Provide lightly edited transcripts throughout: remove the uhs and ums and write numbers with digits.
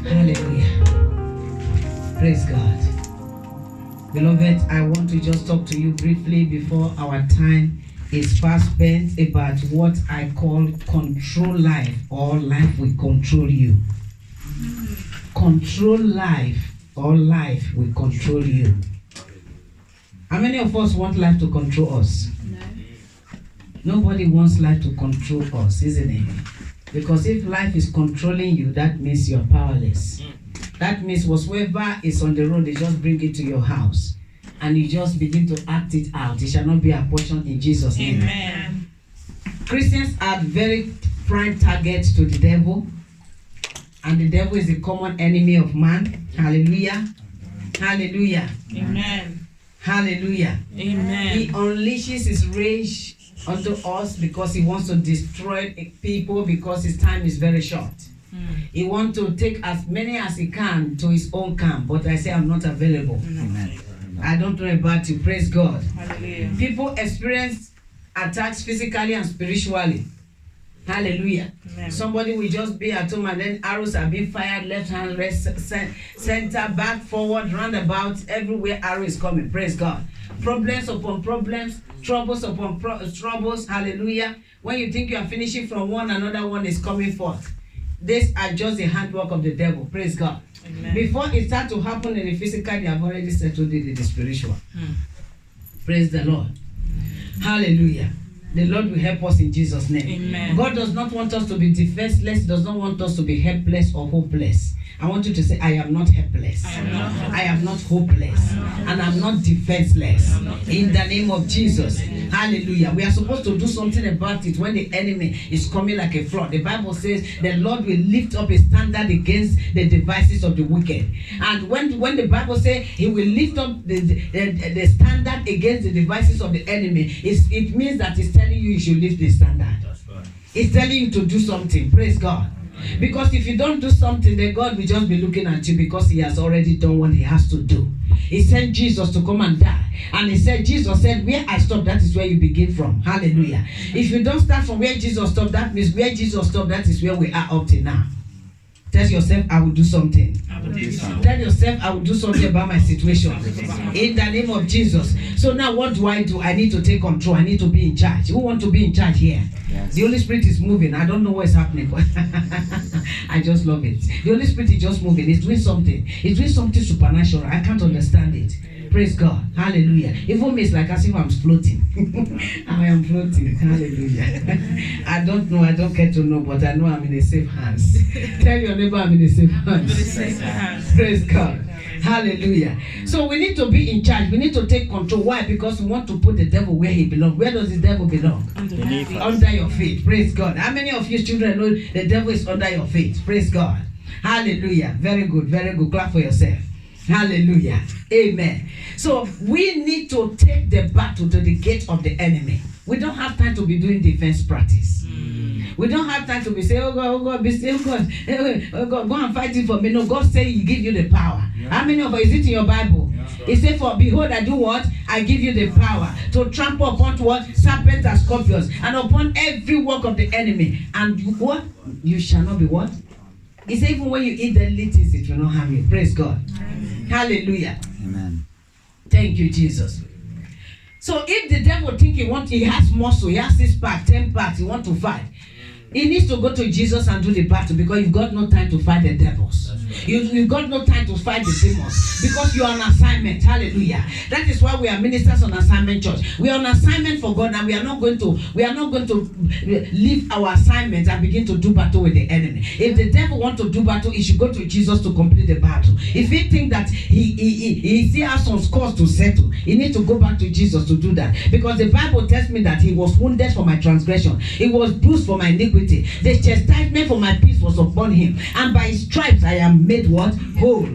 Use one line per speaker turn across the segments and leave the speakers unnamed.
Hallelujah. Praise God. Beloved, I want to just talk to you briefly before our time is fast spent about what I call control life, or life will control you. Control life, or life will control you. How many of us want life to control us? No. Nobody wants life to control us, isn't it? Because if life is controlling you, that means you're powerless. That means whatsoever is on the road, they just bring it to your house. And you just begin to act it out. It shall not be a portion in Jesus' name.
Amen.
Christians are very prime targets to the devil. And the devil is the common enemy of man. Hallelujah. Hallelujah.
Amen.
Hallelujah.
Amen.
He unleashes his rage unto us because he wants to destroy people, because his time is very short. He wants to take as many as he can to his own camp. But I say I'm not available.
Amen.
I don't know about you. Praise God.
Hallelujah.
People experience attacks physically and spiritually. Hallelujah.
Amen.
Somebody will just be at home and then arrows are being fired left hand, right, center, back, forward, roundabout, everywhere arrow is coming. Praise God. Problems upon problems, troubles upon troubles. Hallelujah. When you think you are finishing from one, another one is coming forth. These are just the handwork of the devil. Praise God.
Amen.
Before it starts to happen in the physical, they have already settled it in the spiritual. Praise the Lord. Hallelujah. The Lord will help us in Jesus' name.
Amen.
God does not want us to be defenseless, does not want us to be helpless or hopeless. I want you to say, I am not helpless. I am not hopeless. And I'm not defenseless. In the name of Jesus. Hallelujah. We are supposed to do something about it when the enemy is coming like a flood. The Bible says the Lord will lift up a standard against the devices of the wicked. And when the Bible says he will lift up the standard against the devices of the enemy, it means that it's telling you should lift the standard. It's telling you to do something. Praise God. Because if you don't do something, then God will just be looking at you because he has already done what he has to do. He sent Jesus to come and die. And he said, Jesus said, where I stop, that is where you begin from. Hallelujah. If you don't start from where Jesus stopped, that means where Jesus stopped, that is where we are up to now. Tell yourself, I will do something. Tell yourself, I will do something about my situation. In the name of Jesus. So now what do? I need to take control. I need to be in charge. Who want to be in charge here? Yes. The Holy Spirit is moving. I don't know what's happening, but I just love it. The Holy Spirit is just moving. It's doing something. It's doing something supernatural. I can't understand it. Praise God. Hallelujah. Even me, it's like as if I'm floating. I am floating. Hallelujah. I don't know. I don't care to know, but I know I'm in a safe hands. Tell your neighbor I'm in a safe hands. Praise God. Hallelujah. So we need to be in charge. We need to take control. Why? Because we want to put the devil where he belongs. Where does the devil belong? Under your feet. Praise God. How many of you children know the devil is under your feet? Praise God. Hallelujah. Very good. Very good. Clap for yourself. Hallelujah. Amen. So we need to take the battle to the gate of the enemy. We don't have time to be doing defense practice. We don't have time to be saying, oh God, be still, oh God, go and fight it for me. No, God said he give you the power. Yeah. How many of you, is it in your Bible? Yeah. He said, for behold, I do what? I give you the power to trample upon what? Serpents and scorpions, and upon every work of the enemy. And what? You shall not be what? He said, even when you eat the things, it will not harm you. Praise God. Amen. Hallelujah.
Amen.
Thank you, Jesus. So if the devil think he has muscle, he has 6 pack, 10 packs, he want to fight, he needs to go to Jesus and do the battle, because you've got no time to fight the devils. You've got no time to fight the demons, because you're on assignment. Hallelujah. That is why we are ministers on assignment church. We are on assignment for God, and we are not going to leave our assignment and begin to do battle with the enemy. If the devil wants to do battle, he should go to Jesus to complete the battle. If he think that he still has some scores to settle, he needs to go back to Jesus to do that. Because the Bible tells me that he was wounded for my transgression, he was bruised for my iniquity. The chastisement for my peace was upon him, and by his stripes I am made what? Whole.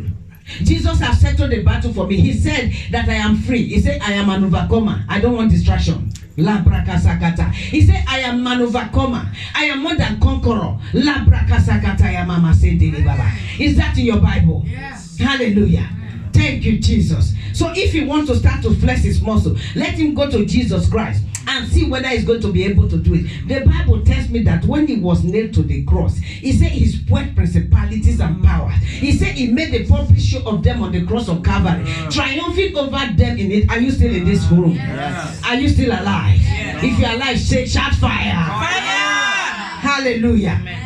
Jesus has settled the battle for me. He said that I am free. He said I am an overcomer. I don't want distraction. La brakasakata. He said I am an overcomer. I am more than conqueror. La brakasakata ya mama sendele baba. Is that in your Bible? Yes. Hallelujah. Thank you, Jesus. So if you want to start to flex his muscle, let him go to Jesus Christ and see whether he's going to be able to do it. The Bible tells me that when he was nailed to the cross, he said he spoiled principalities and powers. He said he made a public show of them on the cross of Calvary, triumphing over them in it. Are you still in this room? Yes. Are you still alive? Yes. If you're alive, say, shout fire. Hallelujah. Amen.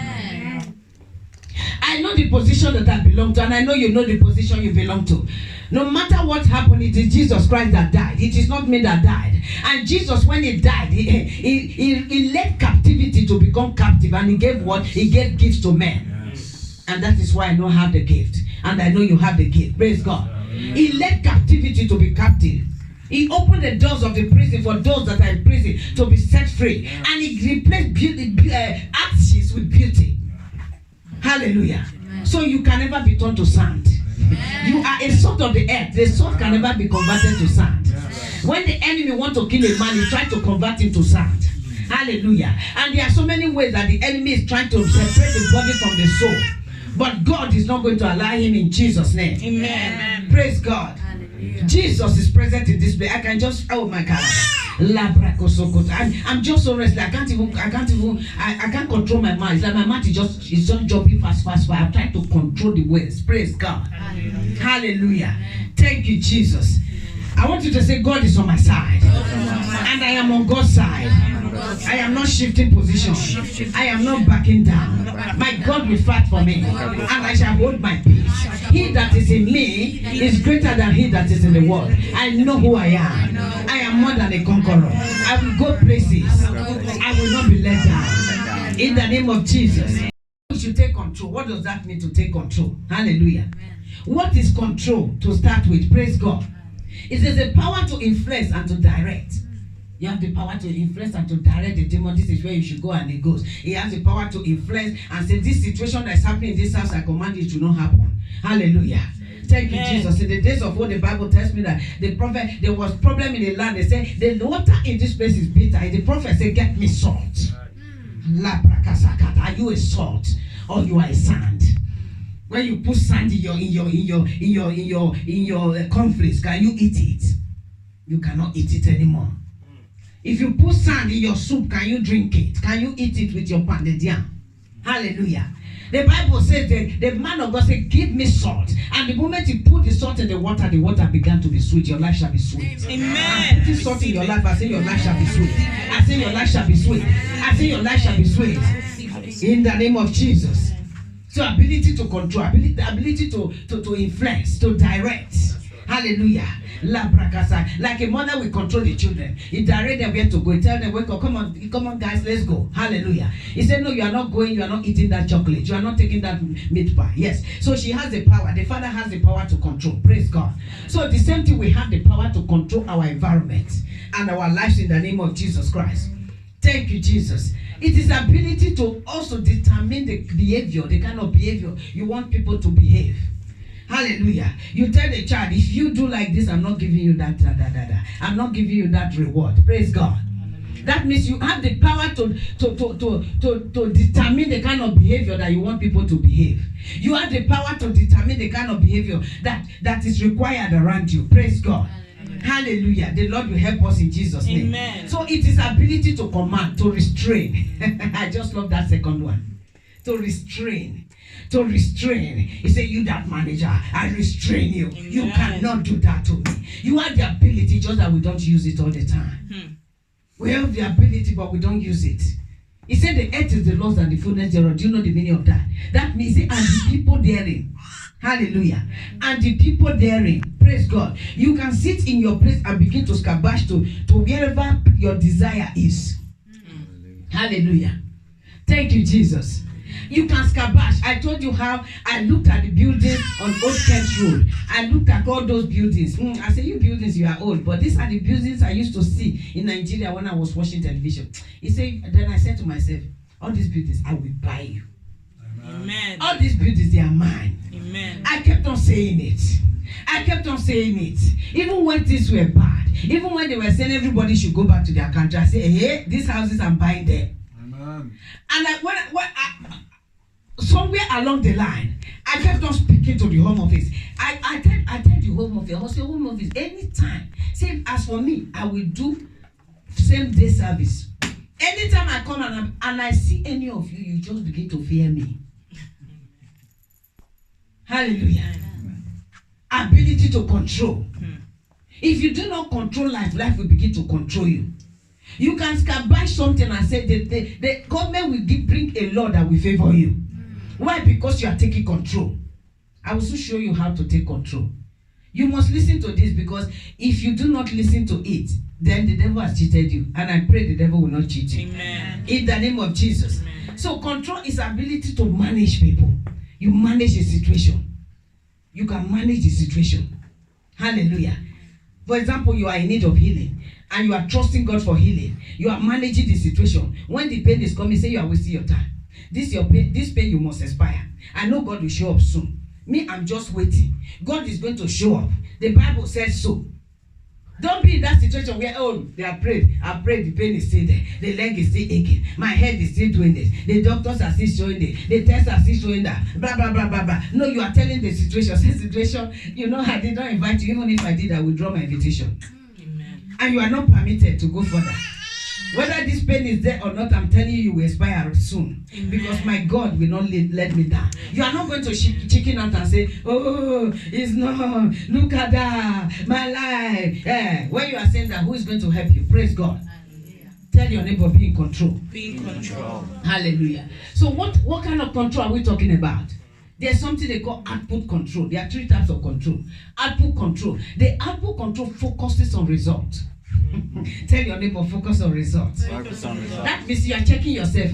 I know the position that I belong to, and I know you know the position you belong to. No matter what happened, it is Jesus Christ that died. It is not me that died. And Jesus, when he died, he led captivity to become captive, and he gave what? He gave gifts to men. Yes. And that is why I don't have the gift. And I know you have the gift. Praise God. Amen. He led captivity to be captive. He opened the doors of the prison for those that are in prison to be set free. Yeah. And he replaced ashes with beauty. Hallelujah. Amen. So you can never be turned to sand. Amen. You are a salt of the earth. The salt can never be converted to sand. Yes. When the enemy wants to kill a man, he tries to convert him to sand. Hallelujah. And there are so many ways that the enemy is trying to separate the body from the soul. But God is not going to allow him in Jesus' name. Amen. Praise God. Hallelujah. Jesus is present in this place. I can just, oh my God. I'm just so restless. I can't control my mind. It's like my mind is just jumping fast. I'm trying to control the waves. Praise God. Hallelujah. Hallelujah. Thank you, Jesus. I want you to say, God is on my side. And I am on God's side. I am not shifting position. I am not backing down. My God will fight for me, and I shall hold my peace. He that is in me is greater than he that is in the world. I know who I am. I am more than a conqueror. I will go places. I will not be let down. In the name of Jesus. We should take control. What does that mean, to take control? Hallelujah. What is control to start with? Praise God. It is the power to influence and to direct. You have the power to influence and to direct the demon. This is where you should go, and it goes. He has the power to influence and say, this situation that is happening in this house, I command it to not happen. Hallelujah. Thank you, Jesus. In the days of old, the Bible tells me that the prophet, there was problem in the land. They said, the water in this place is bitter. And the prophet said, get me salt. Are you a salt or you are a sand? When you put sand in your cornflakes, can you eat it? You cannot eat it anymore. If you put sand in your soup, can you drink it? Can you eat it with your pounded yam? Hallelujah. The Bible says that the man of God said, give me salt. And the moment you put the salt in the water began to be sweet. Your life shall be sweet. Amen. Putting salt in your life, I say your life shall be sweet. I say your life shall be sweet. I say your life shall be sweet. In the name of Jesus. So ability to control, ability to influence, to direct. Hallelujah. Like a mother will control the children. He direct them where to go. He tell them, wake up, come on guys, let's go. Hallelujah. He said, no, you are not going, you are not eating that chocolate. You are not taking that meat pie. Yes. So she has the power. The father has the power to control. Praise God. So the same thing, we have the power to control our environment and our lives in the name of Jesus Christ. Thank you, Jesus. It is ability to also determine the behavior, the kind of behavior you want people to behave. Hallelujah. You tell the child, if you do like this, I'm not giving you that. I'm not giving you that reward. Praise God. Hallelujah. That means you have the power to determine the kind of behavior that you want people to behave. You have the power to determine the kind of behavior that is required around you. Praise God. Hallelujah. Hallelujah. The Lord will help us in Jesus' name. Amen. So it is ability to command, to restrain. I just love that second one. To restrain. To restrain. He said, you that manager, I restrain you. Amen. You cannot do that to me. You have the ability, just that we don't use it all the time. We have the ability, but we don't use it. He said the earth is the Lord's and the fullness thereof. Do you know the meaning of that? That means, and the people therein. Hallelujah. And the people therein. Praise God. You can sit in your place and begin to scabash to wherever your desire is. Hallelujah. Thank you, Jesus. You can scabash. I told you how I looked at the buildings on Old Kent Road. I looked at all those buildings. I said, you buildings, you are old. But these are the buildings I used to see in Nigeria when I was watching television. Then I said to myself, all these buildings, I will buy you. Amen. All these buildings, they are mine. Amen. I kept on saying it. Even when things were bad. Even when they were saying everybody should go back to their country. I said, hey, these houses, I'm buying them. Amen. And somewhere along the line, I kept on speaking to the Home Office. I tell the Home Office, I must say, Home Office, anytime. Say, as for me, I will do same day service. Anytime I come and I see any of you, you just begin to fear me. Hallelujah. Ability to control. If you do not control life, life will begin to control you. You can buy something and say the government will bring a law that will favor you. Why? Because you are taking control. I will soon show you how to take control. You must listen to this, because if you do not listen to it, then the devil has cheated you. And I pray the devil will not cheat you. Amen. In the name of Jesus. Amen. So control is ability to manage people. You manage a situation. You can manage the situation. Hallelujah. For example, you are in need of healing and you are trusting God for healing. You are managing the situation. When the pain is coming, say you are wasting your time. This pain you must expire. I know God will show up soon. Me, I'm just waiting. God is going to show up. The Bible says so. Don't be in that situation where, oh, they are prayed. I prayed, the pain is still there. The leg is still aching. My head is still doing this. The doctors are still showing this. The tests are still showing that. Blah, blah, blah, blah, blah. No, you are telling the situation. Say situation, you know, I did not invite you. Even if I did, I will withdraw my invitation. Amen. And you are not permitted to go further. Whether this pain is there or not, I'm telling you, you will expire soon. Amen. Because my God will not let me down. You are not going to chicken out and say, oh, it's not. Look at that. My life. Yeah. When you are saying that, who is going to help you? Praise God. Hallelujah. Tell your neighbor, be in control. Be in control. Hallelujah. So what kind of control are we talking about? There's something they call output control. There are 3 types of control. Output control. The output control focuses on results. Tell your neighbor, focus on results. That means you are checking yourself.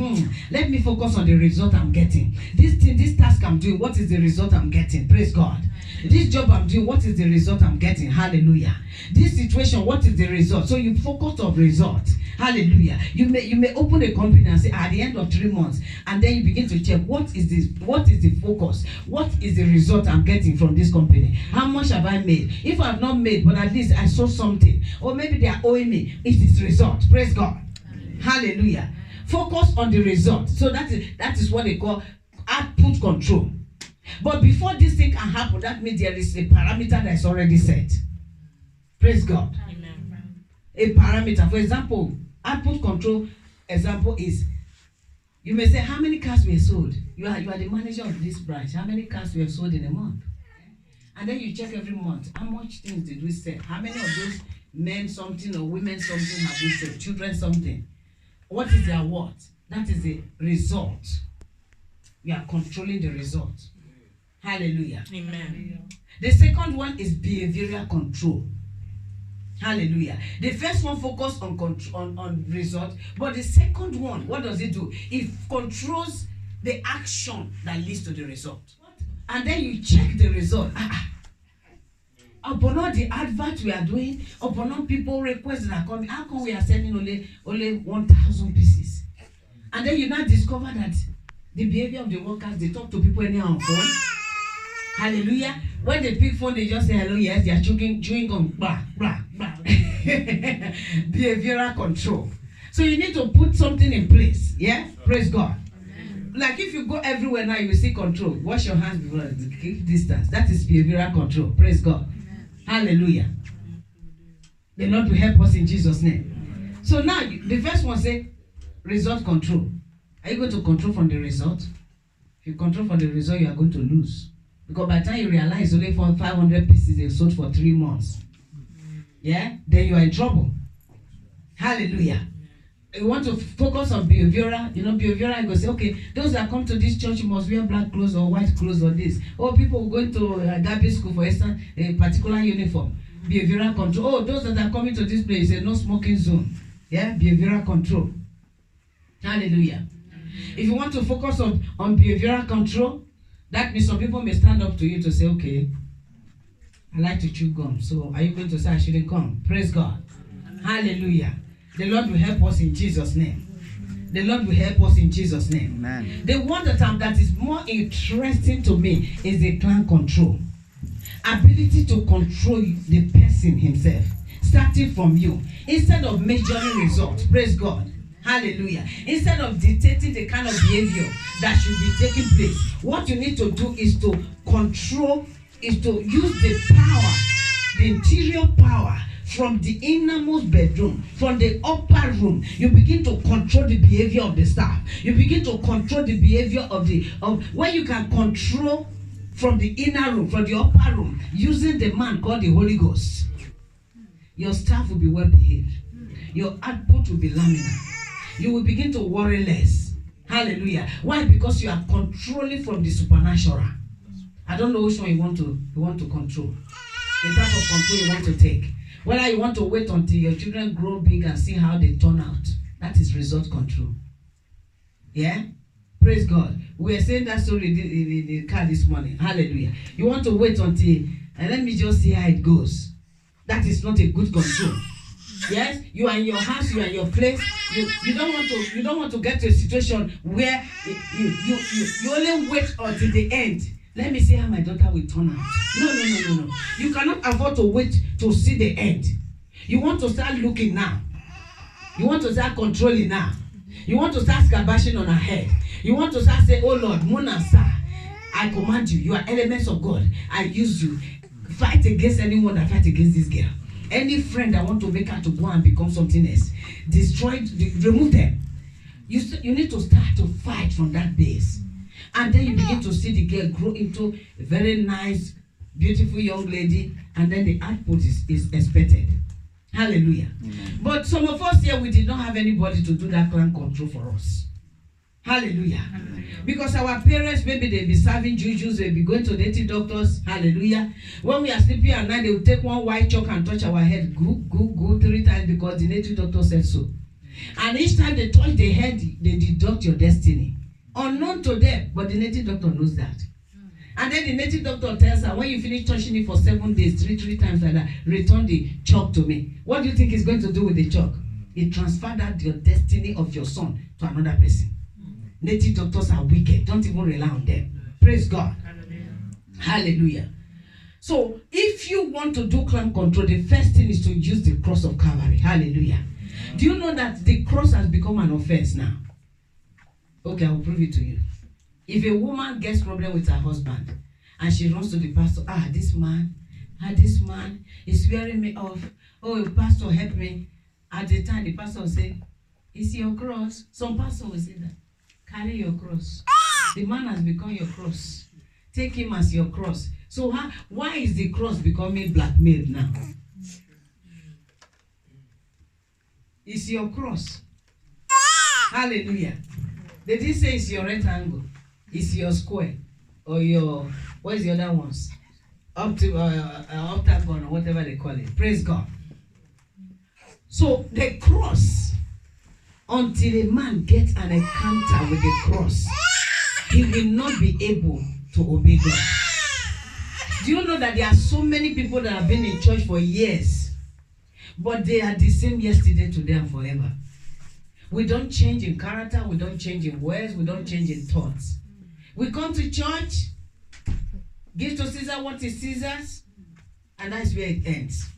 Let me focus on the result I'm getting. This task I'm doing, what is the result I'm getting? Praise God. This job I'm doing, what is the result I'm getting? Hallelujah. This situation, what is the result? So you focus on results. Hallelujah. You may open a company and say at the end of 3 months, and then you begin to check what is the focus? What is the result I'm getting from this company? How much have I made? If I have not made, but at least I saw something, or maybe they are owing me, it is result. Praise God. Amen. Hallelujah. Focus on the result. So that is what they call output control. But before this thing can happen, that means there is a parameter that is already set. Praise God. Amen. A parameter. For example, output control example is, you may say, how many cars were sold? You are the manager of this branch. How many cars were sold in a month? And then you check every month. How much things did we sell? How many of those men something or women something have we sold? Children something. What is their worth? That is the result. We are controlling the result. Hallelujah. Amen. The second one is behavioral control. Hallelujah. The first one focuses on result, but the second one, what does it do? It controls the action that leads to the result. And then you check the result. Upon all the adverts we are doing, upon all people requests that are coming, how come we are selling only 1,000 pieces? And then you now discover that the behavior of the workers, they talk to people anyhow on phone. Hallelujah. When they pick phone, they just say hello, yes, they are chewing gum, blah, blah, blah. Behavioral control. So you need to put something in place. Yeah? Praise God. Amen. Like if you go everywhere now, you will see control. Wash your hands before keep distance. That is behavioral control. Praise God. Amen. Hallelujah. The Lord will help us in Jesus' name. So now, the first one say, result control. Are you going to control from the result? If you control from the result, you are going to lose. Because by the time you realize only for 500 pieces they sold for 3 months, yeah, then you are in trouble. Hallelujah. You want to focus on behavioral. Behavioral, you go say, okay, those that come to this church, you must wear black clothes or white clothes or this. Or people going to Gabi school, for instance, a particular uniform. Behavioral control. Oh, those that are coming to this place, no smoking zone. Yeah, behavioral control. Hallelujah. If you want to focus on behavioral control, that means some people may stand up to you to say, okay, I like to chew gum. So are you going to say I shouldn't come? Praise God. Hallelujah. The Lord will help us in Jesus' name. The Lord will help us in Jesus' name. Amen. The one that is more interesting to me is the clan control. Ability to control the person himself, starting from you, instead of measuring results. Praise God. Hallelujah. Instead of dictating the kind of behavior that should be taking place, what you need to do is to control, is to use the power, the interior power from the innermost bedroom, from the upper room. You begin to control the behavior of the staff. You begin to control the behavior of when you can control from the inner room, from the upper room, using the man called the Holy Ghost. Your staff will be well behaved. Your output will be laminar. You will begin to worry less. Hallelujah. Why? Because you are controlling from the supernatural. I don't know which one you want to control. The type of control you want to take. Whether you want to wait until your children grow big and see how they turn out. That is result control. Yeah? Praise God. We are saying that story in the car this morning. Hallelujah. You want to wait until, and let me just see how it goes. That is not a good control. Yes, you are in your house, you are in your place. You don't want to get to a situation where you only wait until the end. Let me see how my daughter will turn out. No. You cannot afford to wait to see the end. You want to start looking now. You want to start controlling now. You want to start scabashing on her head. You want to start saying, oh Lord, moon and star, I command you. You are elements of God. I use you. Fight against anyone that fight against this girl. Any friend that want to make her to go and become something else, remove them. You need to start to fight from that base. And then you begin to see the girl grow into a very nice, beautiful young lady, and then the output is expected. Hallelujah. Amen. But some of us here, we did not have anybody to do that clan control for us. Hallelujah. Amen. Because our parents, maybe they'll be serving jujus, they'll be going to native doctors. Hallelujah. When we are sleeping at night, they will take one white chalk and touch our head. Go 3 times because the native doctor said so. And each time they touch the head, they deduct your destiny. Unknown to them, but the native doctor knows that. And then the native doctor tells her, when you finish touching it for 7 days, three times like that, return the chalk to me. What do you think he's going to do with the chalk? He transferred that your destiny of your son to another person. Native doctors are wicked. Don't even rely on them. Praise God. Hallelujah. So, if you want to do clan control, the first thing is to use the cross of Calvary. Hallelujah. Do you know that the cross has become an offense now? Okay, I will prove it to you. If a woman gets problem with her husband and she runs to the pastor, this man is wearing me off. Oh, pastor, help me. At the time, the pastor will say, it's your cross. Some pastor will say that. Carry your cross. The man has become your cross. Take him as your cross. So why is the cross becoming blackmailed now? It's your cross. Hallelujah. They didn't say it's your rectangle. It's your square. Or your, what is the other ones? Octagon or whatever they call it. Praise God. So the cross, until a man gets an encounter with the cross, he will not be able to obey God. Do you know that there are so many people that have been in church for years, but they are the same yesterday, today, and forever? We don't change in character, we don't change in words, we don't change in thoughts. We come to church, give to Caesar what is Caesar's, and that's where it ends.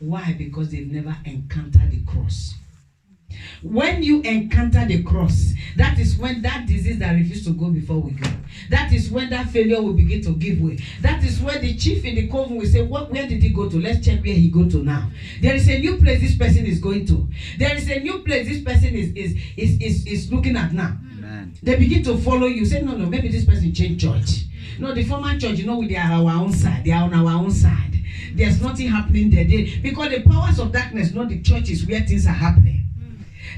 Why? Because they've never encountered the cross. When you encounter the cross, that is when that disease that refuses to go before we go. That is when that failure will begin to give way. That is when the chief in the coven will say, where did he go to? Let's check where he go to now. There is a new place this person is going to. There is a new place this person is looking at now. Amen. They begin to follow you. Say, no, maybe this person changed church. No, the former church, they are our own side. They are on our own side. There's nothing happening there. Because the powers of darkness know the church is where things are happening.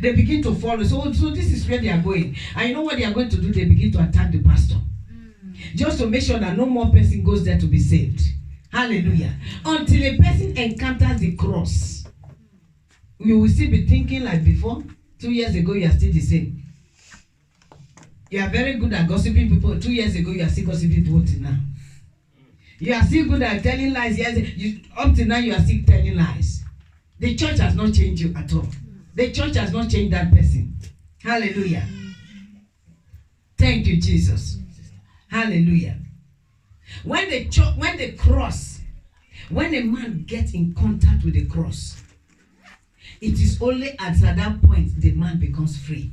They begin to follow. So this is where they are going. And you know what they are going to do? They begin to attack the pastor. Just to make sure that no more person goes there to be saved. Hallelujah. Until a person encounters the cross, you will still be thinking like before. 2 years ago, you are still the same. You are very good at gossiping people. 2 years ago, you are still gossiping people till now. You are still good at telling lies. Yes, up to now, you are still telling lies. The church has not changed you at all. The church has not changed that person. Hallelujah. Thank you, Jesus. Hallelujah. When a man gets in contact with the cross, it is only at that point the man becomes free.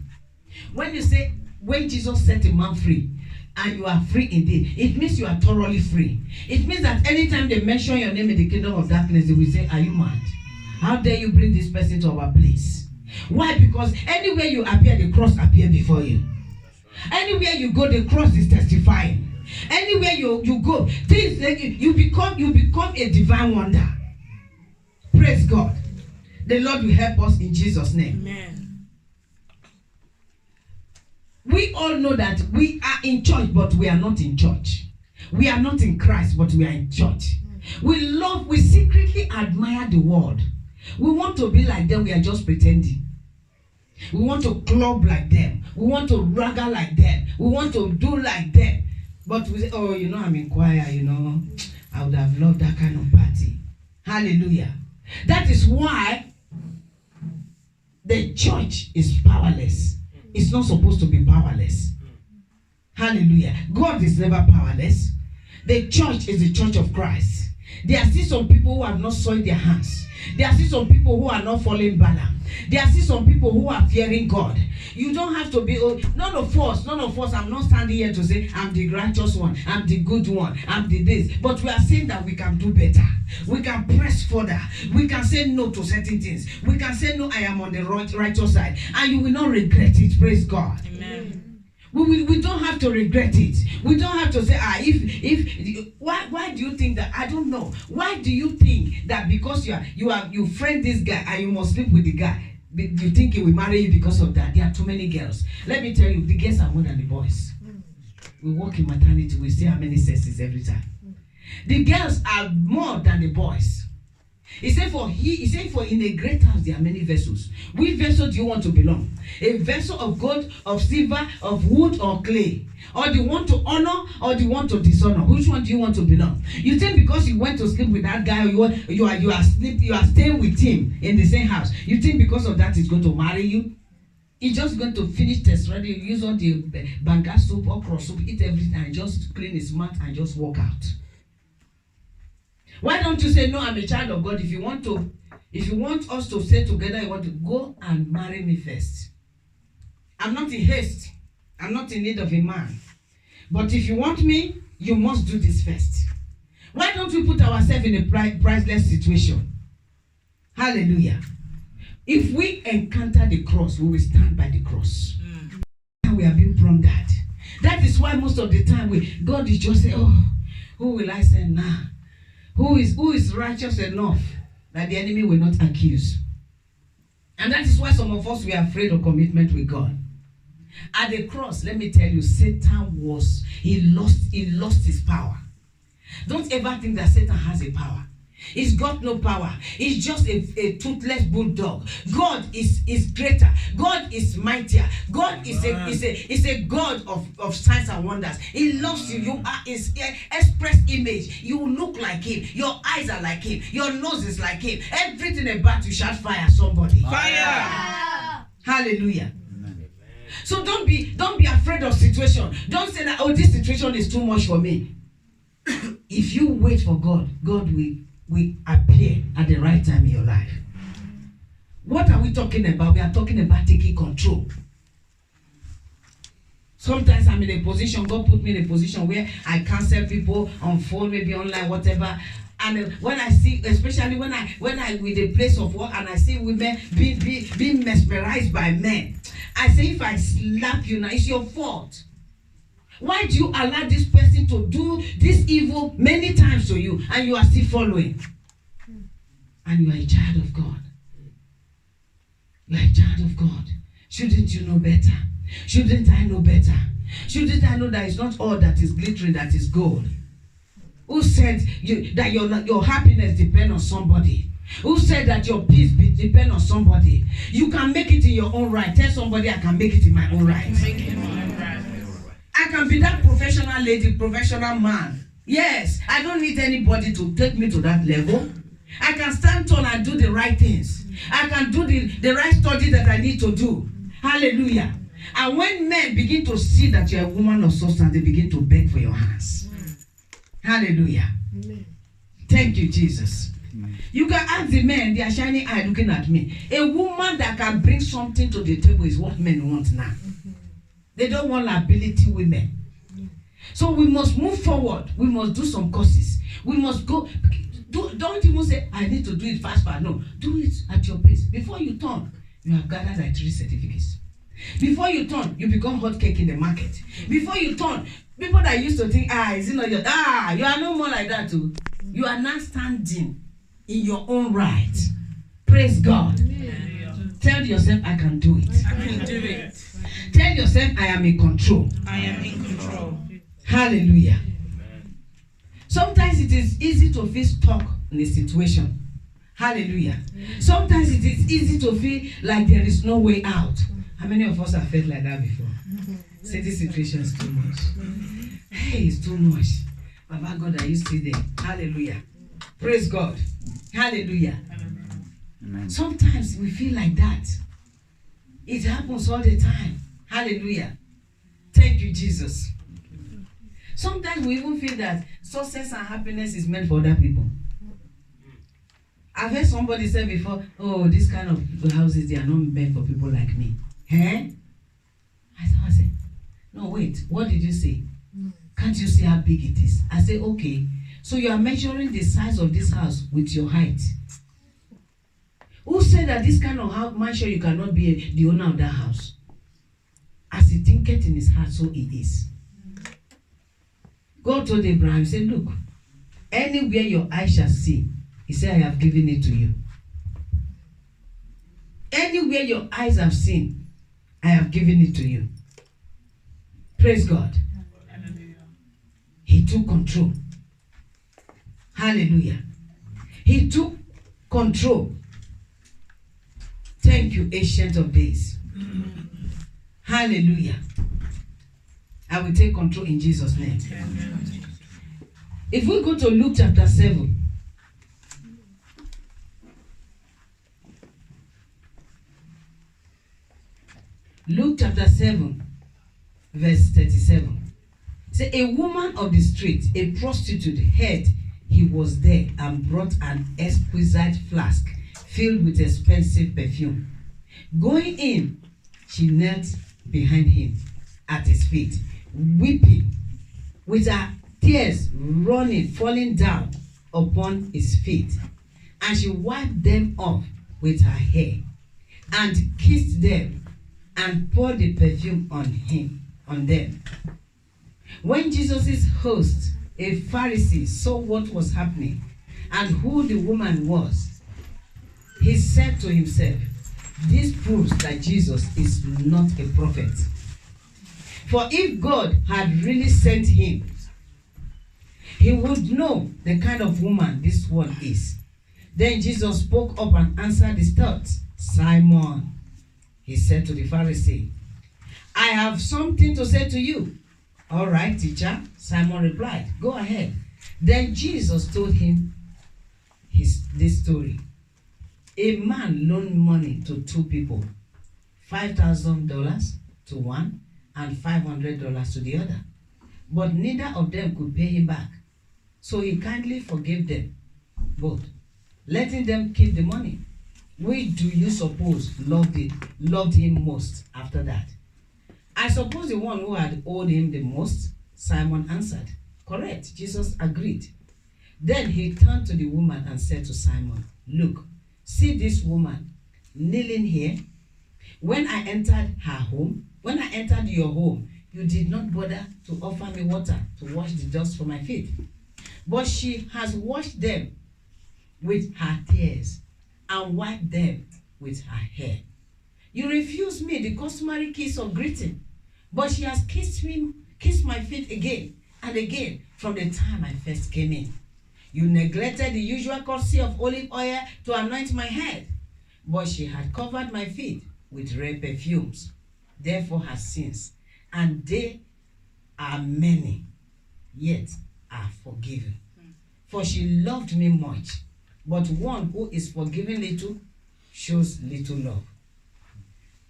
When you say, when Jesus set a man free, and you are free indeed, it means you are thoroughly free. It means that anytime they mention your name in the kingdom of darkness, they will say, are you mad? How dare you bring this person to our place? Why? Because anywhere you appear, the cross appear before you. Anywhere you go, the cross is testifying. Anywhere you go, things you become a divine wonder. Praise God. The Lord will help us in Jesus' name.
Amen.
We all know that we are in church, but we are not in church. We are not in Christ, but we are in church. We secretly admire the world. We want to be like them, we are just pretending. We want to club like them. We want to ragga like them. We want to do like them. But we say, oh, I'm in choir, I would have loved that kind of party. Hallelujah. That is why the church is powerless. It's not supposed to be powerless. Hallelujah. God is never powerless. The church is the church of Christ. There are still some people who have not soiled their hands. There are still some people who are not falling Balaam. There are still some people who are fearing God. You don't have to be, none of us, I'm not standing here to say, I'm the righteous one, I'm the good one, I'm the this. But we are saying that we can do better. We can press further. We can say no to certain things. We can say, no, I am on the righteous side. And you will not regret it. Praise God.
Amen.
We don't have to regret it. We don't have to say, why do you think that? I don't know. Why do you think that because you friend this guy and you must sleep with the guy, you think he will marry you because of that? There are too many girls. Let me tell you, the girls are more than the boys. We work in maternity, we see how many sexes every time. The girls are more than the boys. He said for in a great house there are many vessels. Which vessel do you want to belong? A vessel of gold, of silver, of wood, or clay? Or do you want to honor, or do you want to dishonor? Which one do you want to belong? You think because you went to sleep with that guy, you are staying with him in the same house, you think because of that he's going to marry you? He's just going to finish test ready, use all the banga soup, okra soup, eat everything, and just clean his mouth and just walk out. Why don't you say, no, I'm a child of God? If you want us to stay together, you want to go and marry me first. I'm not in haste. I'm not in need of a man. But if you want me, you must do this first. Why don't we put ourselves in a priceless situation? Hallelujah. If we encounter the cross, we will stand by the cross. And we are being plundered. That is why most of the time God is just saying, oh, who will I send now? Who is righteous enough that the enemy will not accuse? And that is why some of us, we are afraid of commitment with God. At the cross, let me tell you, Satan he lost his power. Don't ever think that Satan has a power. He's got no power. He's just a toothless bulldog. God is greater. God is mightier. God is a God of signs and wonders. He loves you. You are his express image. You look like him. Your eyes are like him. Your nose is like him. Everything about you shall fire somebody. Fire! Hallelujah. Amen. So don't be afraid of situation. Don't say that, oh, this situation is too much for me. If you wait for God, God will appear at the right time in your life. What are we talking about? We are talking about taking control. Sometimes I'm in a position, God put me in a position where I cancel people on phone, maybe online, whatever. And when I see, especially when I with a place of work and I see women being mesmerized by men, I say, if I slap you now, it's your fault. Why do you allow this person to do this evil many times to you and you are still following? And you are a child of God. You are a child of God. Shouldn't you know better? Shouldn't I know better? Shouldn't I know that it's not all that is glittering that is gold? Who said that your happiness depends on somebody? Who said that your peace depends on somebody? You can make it in your own right. Tell somebody, I can make it in my own right. I can be that professional lady, professional man. Yes, I don't need anybody to take me to that level. I can stand tall and do the right things. I can do the right study that I need to do. Hallelujah. And when men begin to see that you're a woman of substance, they begin to beg for your hands. Hallelujah. Amen. Thank you, Jesus. Amen. You can ask the men, they are shining eye looking at me. A woman that can bring something to the table is what men want now. They don't want liability women. So we must move forward. We must do some courses. We must go. Don't even say, I need to do it fast. No, do it at your pace. Before you turn, you have gathered like 3 certificates. Before you turn, you become hot cake in the market. Before you turn, people that used to think, is it not your, you are no more like that too. You are now standing in your own right. Praise God. Amen. Tell yourself, I can do it.
I can do it.
Tell yourself, I am in control.
I am in control.
Hallelujah. Amen. Sometimes it is easy to feel stuck in a situation. Hallelujah. Sometimes it is easy to feel like there is no way out. How many of us have felt like that before? Say this situation is too much. Hey, it's too much. Baba God, are you still there? Hallelujah. Praise God. Hallelujah. Amen. Sometimes we feel like that. It happens all the time. Hallelujah. Thank you, Jesus. Sometimes we even feel that success and happiness is meant for other people. I've heard somebody say before, this kind of houses, they are not meant for people like me. I said, no, wait, what did you say? Can't you see how big it is? I say, okay, so you are measuring the size of this house with your height. Who said that this kind of house, mansion, you cannot be the owner of that house? As he thinketh in his heart, so it is. God told Abraham, he said, look, anywhere your eye shall see, he said, I have given it to you. Anywhere your eyes have seen, I have given it to you. Praise God. Hallelujah. He took control. Hallelujah. He took control. Thank you, Ancient of Days. Hallelujah. I will take control in Jesus' name. If we go to Luke chapter 7, Luke chapter 7, verse 37. Say, a woman of the street, a prostitute, heard he was there and brought an exquisite flask filled with expensive perfume. Going in, she knelt behind him at his feet, weeping, with her tears falling down upon his feet. And she wiped them off with her hair and kissed them and poured the perfume on them. When Jesus' host, a Pharisee, saw what was happening and who the woman was, he said to himself, this proves that Jesus is not a prophet. For if God had really sent him, he would know the kind of woman this one is. Then Jesus spoke up and answered his thoughts. Simon, he said to the Pharisee, I have something to say to you. All right, teacher, Simon replied. Go ahead. Then Jesus told him this story. A man loaned money to 2 people, $5,000 to one and $500 to the other. But neither of them could pay him back. So he kindly forgave them both, letting them keep the money. Which do you suppose loved him most after that? I suppose the one who had owed him the most. Simon answered. Correct, Jesus agreed. Then he turned to the woman and said to Simon, look, see this woman kneeling here? When I entered your home, you did not bother to offer me water to wash the dust from my feet. But she has washed them with her tears and wiped them with her hair. You refused me the customary kiss of greeting, but she has kissed my feet again and again from the time I first came in. You neglected the usual courtesy of olive oil to anoint my head, but she had covered my feet with rare perfumes. Therefore her sins, and they are many, yet are forgiven. For she loved me much, but one who is forgiven little shows little love.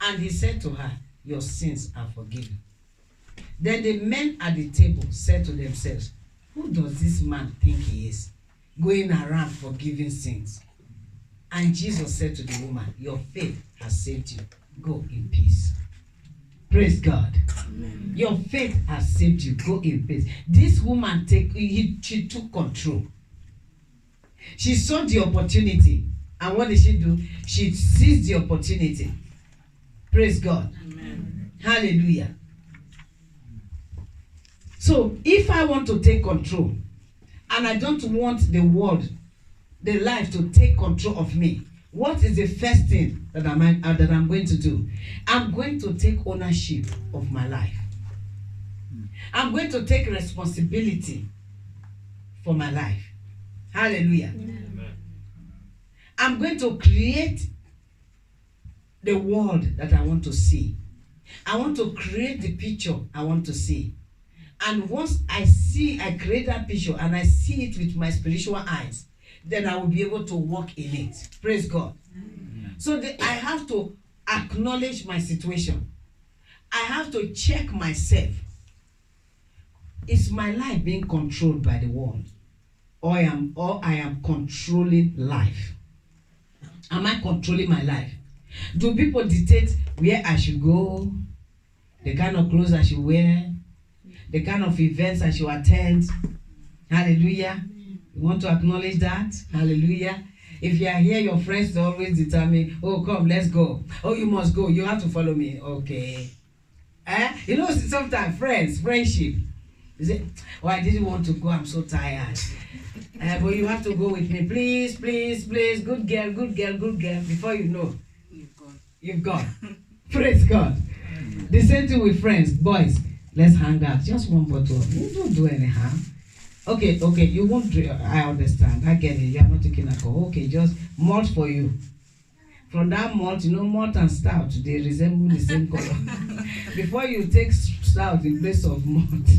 And he said to her, your sins are forgiven. Then the men at the table said to themselves, who does this man think he is, going around forgiving sins? And Jesus said to the woman, your faith has saved you. Go in peace. Praise God. Amen. Your faith has saved you. Go in peace. This woman she took control. She saw the opportunity. And what did she do? She seized the opportunity. Praise God.
Amen.
Hallelujah. So if I want to take control, and I don't want the world, the life to take control of me, what is the first thing that I'm going to do? I'm going to take ownership of my life. I'm going to take responsibility for my life. Hallelujah.
Amen.
I'm going to create the world that I want to see. I want to create the picture I want to see. And once I create that picture and I see it with my spiritual eyes, then I will be able to walk in it. Praise God. So I have to acknowledge my situation. I have to check myself. Is my life being controlled by the world? Or I am controlling life? Am I controlling my life? Do people dictate where I should go? The kind of clothes I should wear? The kind of events I should attend? Hallelujah. You want to acknowledge that? Hallelujah. If you are here, your friends always determine, oh, come, let's go. Oh, you must go. You have to follow me. Okay. You know, sometimes friendship. You say, oh, I didn't want to go. I'm so tired. But you have to go with me. Please, please, please. Good girl, good girl, good girl. Before you know, you've gone. Praise God. The same thing with friends. Boys, let's hang out. Just one bottle. You don't do any harm. Okay, you won't drink. I understand. I get it. You are not taking alcohol. Okay, just malt for you. From that malt, malt and stout, they resemble the same color. Before you take stout in place of malt,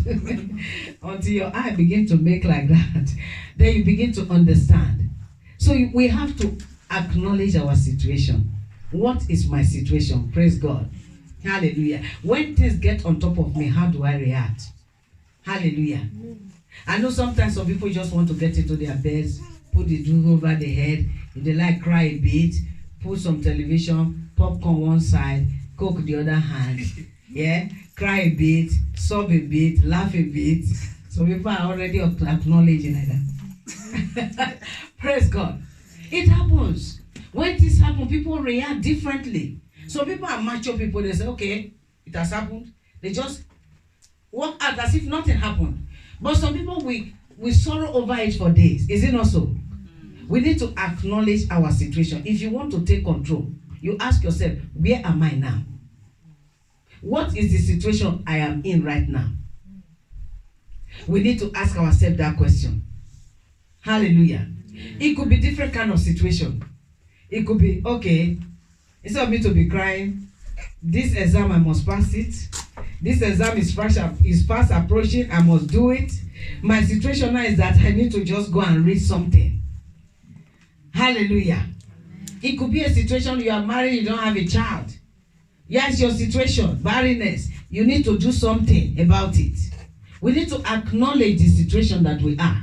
until your eye begin to make like that, then you begin to understand. So we have to acknowledge our situation. What is my situation? Praise God. Hallelujah. When things get on top of me, how do I react? Hallelujah. I know sometimes some people just want to get into their beds, put the roof over their head. If they like, cry a bit, put some television, popcorn one side, Coke the other hand. Yeah, cry a bit, sob a bit, laugh a bit. So people are already acknowledging like that. Praise God. It happens. When this happens, people react differently. So people are mature people. They say, okay, it has happened. They just walk out as if nothing happened. But some people, we sorrow over it for days. Is it not so? We need to acknowledge our situation. If you want to take control, you ask yourself, where am I now? What is the situation I am in right now? We need to ask ourselves that question. Hallelujah. It could be different kind of situation. It could be, okay, instead of me to be crying, this exam I must pass it. This exam is fast approaching, I must do it. My situation now is that I need to just go and read something. Hallelujah. It could be a situation you are married, you don't have a child. Yes, your situation, barrenness. You need to do something about it. We need to acknowledge the situation that we are.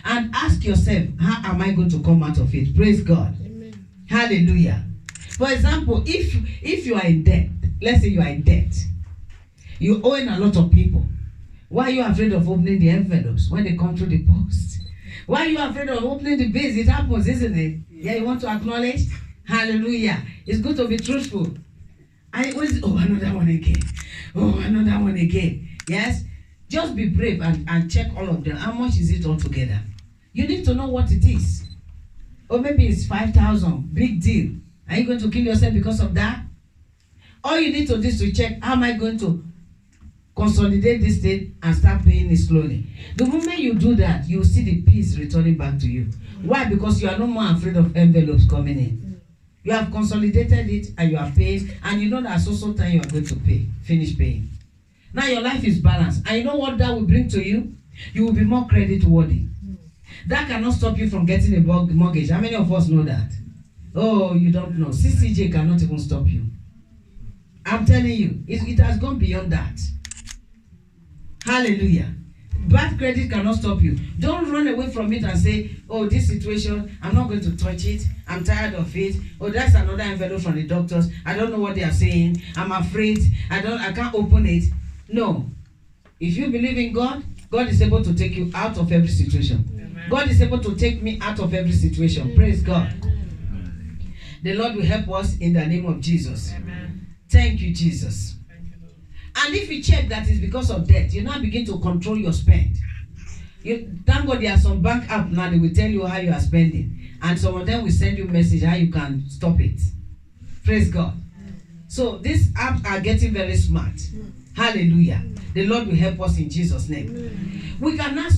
And ask yourself, how am I going to come out of it? Praise God. Amen. Hallelujah. For example, if you are in debt, let's say you are in debt. You owe a lot of people. Why are you afraid of opening the envelopes when they come through the post? Why are you afraid of opening the bills? It happens, isn't it? Yeah, you want to acknowledge? Hallelujah. It's good to be truthful. Another one again. Oh, another one again. Yes? Just be brave and check all of them. How much is it all together? You need to know what it is. Or maybe it's 5,000. Big deal. Are you going to kill yourself because of that? All you need to do is to check, how am I going to consolidate this thing and start paying it slowly. The moment you do that, you will see the peace returning back to you. Why? Because you are no more afraid of envelopes coming in. You have consolidated it and you are paying, and you know that at so time you are going to finish paying. Now your life is balanced. And you know what that will bring to you? You will be more credit worthy. That cannot stop you from getting a mortgage. How many of us know that? Oh, you don't know. CCJ cannot even stop you. I'm telling you, it has gone beyond that. Hallelujah. Bad credit cannot stop you. Don't run away from it and say, oh, this situation, I'm not going to touch it. I'm tired of it. Oh, that's another envelope from the doctors. I don't know what they are saying. I'm afraid. I can't open it. No. If you believe in God, God is able to take you out of every situation. Amen. God is able to take me out of every situation. Praise God. The Lord will help us in the name of Jesus. Thank you, Jesus. And if you check that is because of debt, you now begin to control your spend. Thank God there are some bank apps now, they will tell you how you are spending. And some of them will send you a message how you can stop it. Praise God. So these apps are getting very smart. Hallelujah. The Lord will help us in Jesus' name. We cannot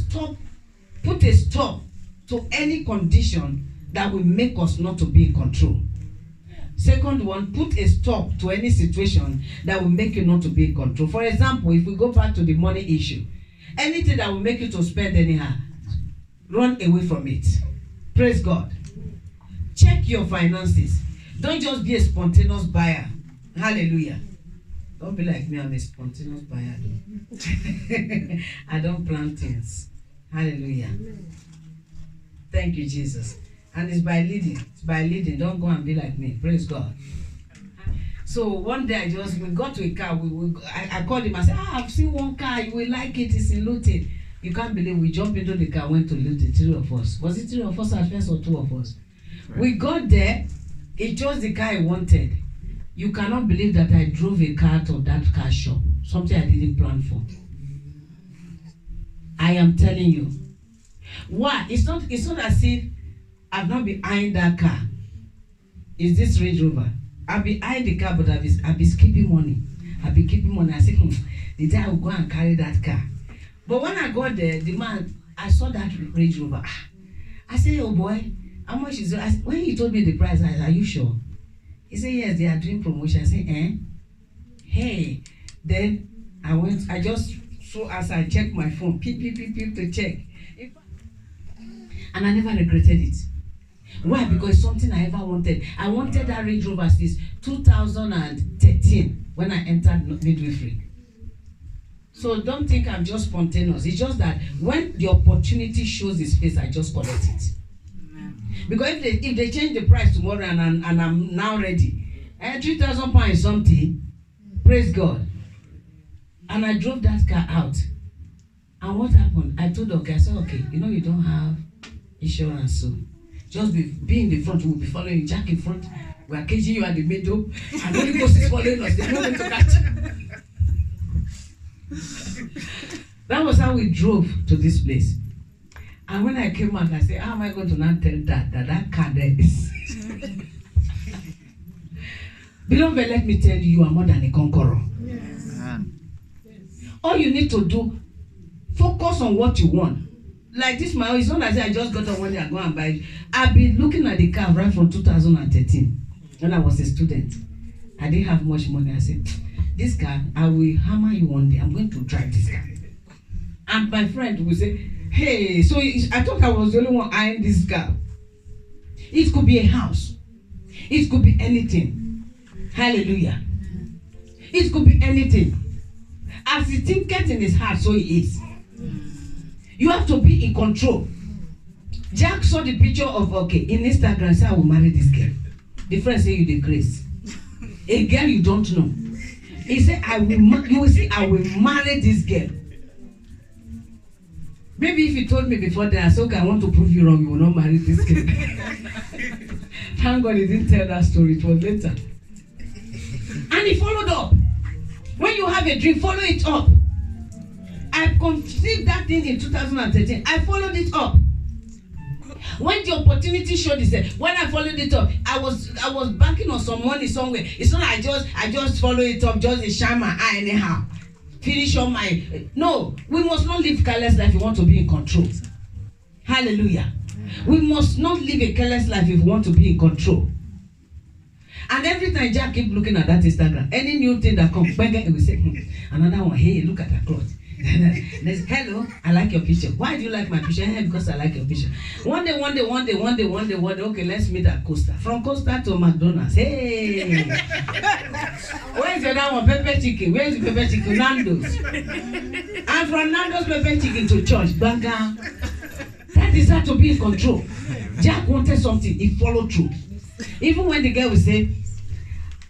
put a stop to any condition that will make us not to be in control. Second one, put a stop to any situation that will make you not to be in control. For example, if we go back to the money issue, anything that will make you to spend anyhow, run away from it. Praise God. Check your finances. Don't just be a spontaneous buyer. Hallelujah. Don't be like me, I'm a spontaneous buyer. I don't plan things. Hallelujah. Thank you, Jesus. And it's by leading. It's by leading. Don't go and be like me. Praise God. So one day we got to a car. I called him and said, I've seen one car. You will like it. It's in Luton. You can't believe we jumped into the car, went to Luton, 3 of us. Was it 3 of us at first or 2 of us? Right. We got there. He chose the car he wanted. You cannot believe that I drove a car to that car shop. Something I didn't plan for. I am telling you. Why? It's not as if I've not been eyeing that car. Is this Range Rover? I'll be eyeing the car, but I'll be skipping money. I'll be keeping money. I say, the day I will go and carry that car. But when I got there, the man, I saw that Range Rover. I said, oh boy, how much is it? When he told me the price, I said, are you sure? He said, yes, they are doing promotion. I said, Hey. Then I just, so as I checked my phone, peep to check. And I never regretted it. Why? Because it's something I ever wanted. I wanted that Range Rover since 2013 when I entered midwifery. So don't think I'm just spontaneous. It's just that when the opportunity shows its face, I just collect it. Because if they change the price tomorrow and I'm now ready, 3,000 pounds is something. Praise God. And I drove that car out. And what happened? I told the guy, I said, okay, you don't have insurance, so just be in the front. We'll be following you. Jack in front. We are caging you at the middle. And Holy Ghost is following us. They know when to catch. That was how we drove to this place. And when I came out, I said, how am I going to now tell that car there is? Beloved, let me tell you are more than a conqueror. Yes. All you need to do, focus on what you want. Like this, it's not as if I just got on one day and go and buy it. I've been looking at the car right from 2013 when I was a student. I didn't have much money. I said, this car, I will hammer you one day. I'm going to drive this car. And my friend will say, hey, so I thought I was the only one eyeing this car. It could be a house. It could be anything. Hallelujah. It could be anything. As he thinketh in his heart, so he is. You have to be in control. Jack saw the picture of, in Instagram, say, I will marry this girl. The friend say, you the grace. A girl you don't know. He said, you will see, I will marry this girl. Maybe if you told me before that, I said, okay, I want to prove you wrong, you will not marry this girl. Thank God he didn't tell that story, it was later. And he followed up. When you have a dream, follow it up. I conceived that thing in 2013. I followed it up. When the opportunity showed itself, when I followed it up, I was banking on some money somewhere. It's not like I just follow it up, just a shine my eye anyhow. Finish on my... No, we must not live careless life if we want to be in control. Hallelujah. We must not live a careless life if we want to be in control. And every time Jack keep looking at that Instagram, any new thing that comes, he will say, another one, hey, look at that cloth. Hello, I like your picture. Why do you like my picture? Hey, because I like your picture. One day, okay, let's meet at Costa. From Costa to McDonald's. Hey! Where's the other one? Pepper chicken. Where's the pepper chicken? Nando's. And from Nando's pepper chicken to church. Banga. That is how to be in control. Jack wanted something, he followed through. Even when the girl will say,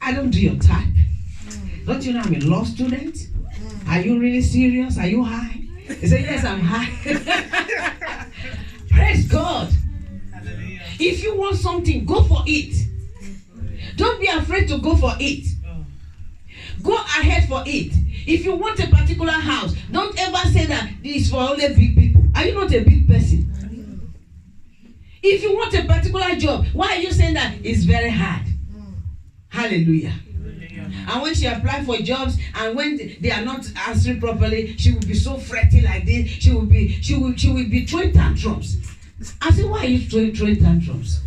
I don't do your type. Don't you know I'm a law student? Are you really serious? Are you high? He said, yes, I'm high. Praise God.
Hallelujah.
If you want something, go for it. Don't be afraid to go for it. Go ahead for it. If you want a particular house, don't ever say that it's for only big people. Are you not a big person? If you want a particular job, why are you saying that it's very hard? Hallelujah. And when she applied for jobs and when they are not answering properly, she will be so fretty like this. She will be throwing tantrums. I said, why are you throwing tantrums?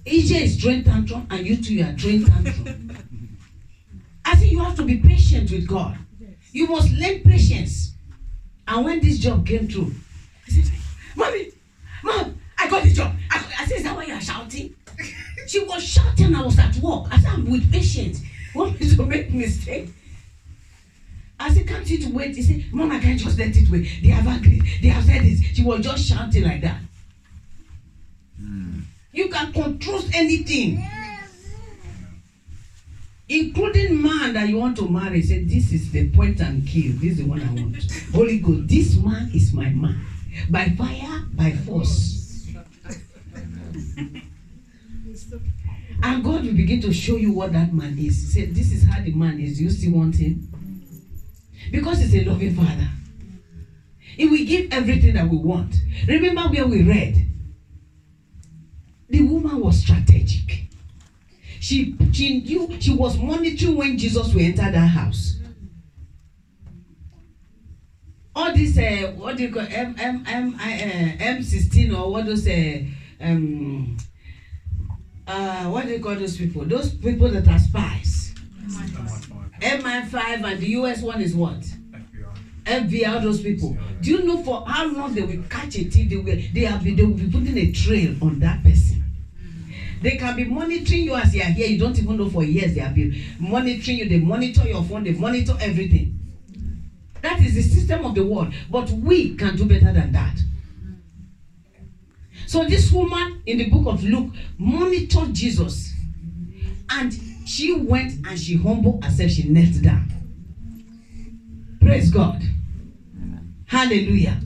EJ is throwing tantrum and you two are throwing tantrum. I said, you have to be patient with God. You must learn patience. And when this job came through, I said, Mommy, Mom, I got the job. I said, is that why you are shouting? She was shouting. I was at work. I said, I'm with patience. Want me to make mistake? I said, can't you wait? He said, Mom, I can't just let it wait. They have agreed. They have said this. She was just shouting like that. You can control anything. Including man that you want to marry. Say, this is the point and kill. This is the one I want. Holy Ghost, this man is my man. By fire, by force. And God will begin to show you what that man is. Say, this is how the man is. Do you still want him? Because he's a loving father. He will give everything that we want. Remember where we read. The woman was strategic. She knew, she was monitoring when Jesus will enter that house. All this, what do you call M16 or what those what do you call those people? Those people that are spies. MI5 and the US one is what? FBI, those people. Do you know for how long they will catch a thief? They will be putting a trail on that person. They can be monitoring you as you are here. You don't even know for years they have been monitoring you. They monitor your phone. They monitor everything. That is the system of the world. But we can do better than that. So this woman in the book of Luke monitored Jesus. And she went and she humbled herself. She knelt down. Praise God. Hallelujah.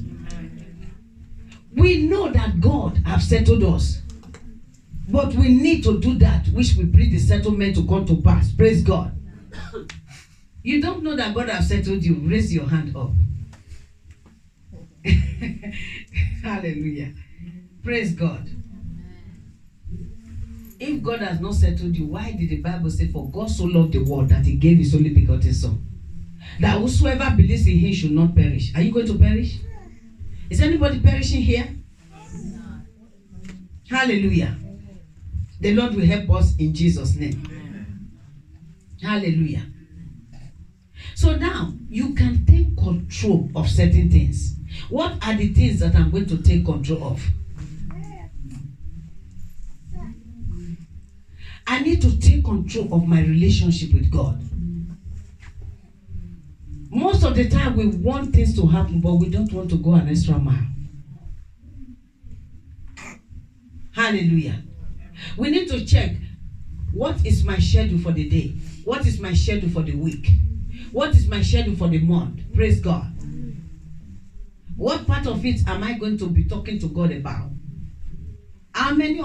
We know that God has settled us. But we need to do that which will bring the settlement to come to pass. Praise God. You don't know that God has settled you. Raise your hand up. Hallelujah. Praise God. If God has not settled you, why did the Bible say, for God so loved the world that he gave his only begotten son? That whosoever believes in him should not perish. Are you going to perish? Is anybody perishing here? Hallelujah. The Lord will help us in Jesus' name. Hallelujah. So now, you can take control of certain things. What are the things that I'm going to take control of? I need to take control of my relationship with God. Most of the time, we want things to happen, but we don't want to go an extra mile. Hallelujah. We need to check, what is my schedule for the day? What is my schedule for the week? What is my schedule for the month? Praise God. What part of it am I going to be talking to God about? How much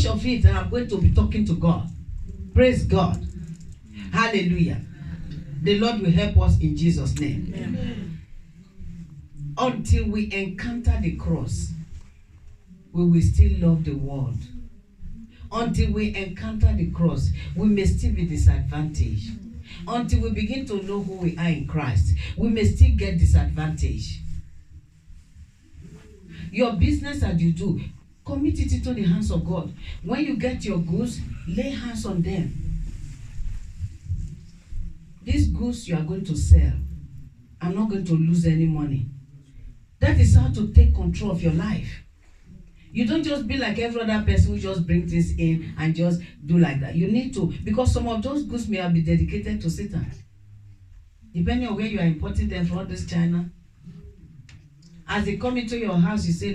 of it am I going to be talking to God? Praise God. Hallelujah. The Lord will help us in Jesus' name. Amen. Until we encounter the cross, we will still love the world. Until we encounter the cross, we may still be disadvantaged. Until we begin to know who we are in Christ, we may still get disadvantaged. Your business that you do, commit it into the hands of God. When you get your goods, lay hands on them. These goods you are going to sell, I'm not going to lose any money. That is how to take control of your life. You don't just be like every other person who just brings this in and just do like that. You need to, because some of those goods may have been dedicated to Satan. Depending on where you are importing them from, this China. As they come into your house, you say,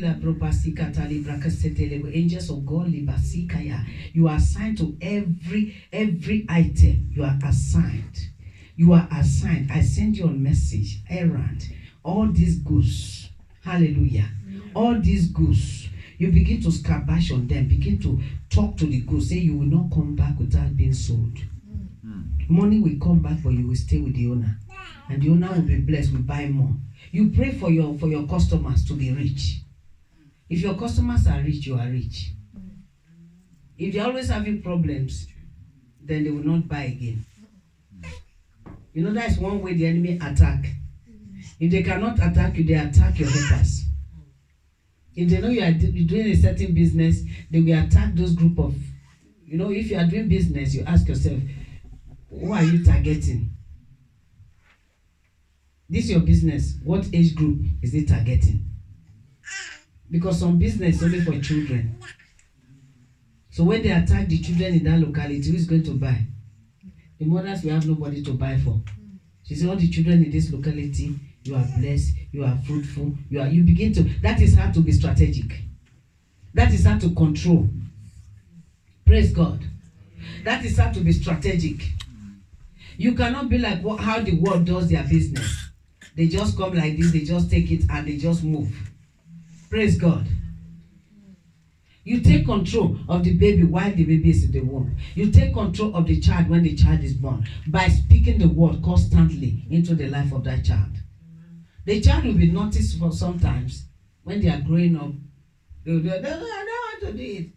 angels of God, you are assigned to every item. You are assigned. You are assigned. I send you a message, errand. All these goods. Hallelujah. All these goods, you begin to scabash on them, begin to talk to the goods, say you will not come back without being sold. Money will come back, but you will stay with the owner. And the owner will be blessed, will buy more. You pray for your customers to be rich. If your customers are rich, you are rich. If they're always having problems, then they will not buy again. You know, that's one way the enemy attack. If they cannot attack you, they attack your helpers. If they know you are doing a certain business, they will attack those group of, if you are doing business, you ask yourself, who are you targeting? This is your business. What age group is it targeting? Because some business is only for children. So when they attack the children in that locality, who is going to buy? The mothers will have nobody to buy for. She said, all the children in this locality, you are blessed, you are fruitful, you begin to, that is how to be strategic. That is how to control. Praise God. That is how to be strategic. You cannot be like how the world does their business. They just come like this, they just take it and they just move. Praise God. You take control of the baby while the baby is in the womb. You take control of the child when the child is born by speaking the word constantly into the life of that child. The child will be noticed for sometimes when they are growing up. They will do, I don't want to do it.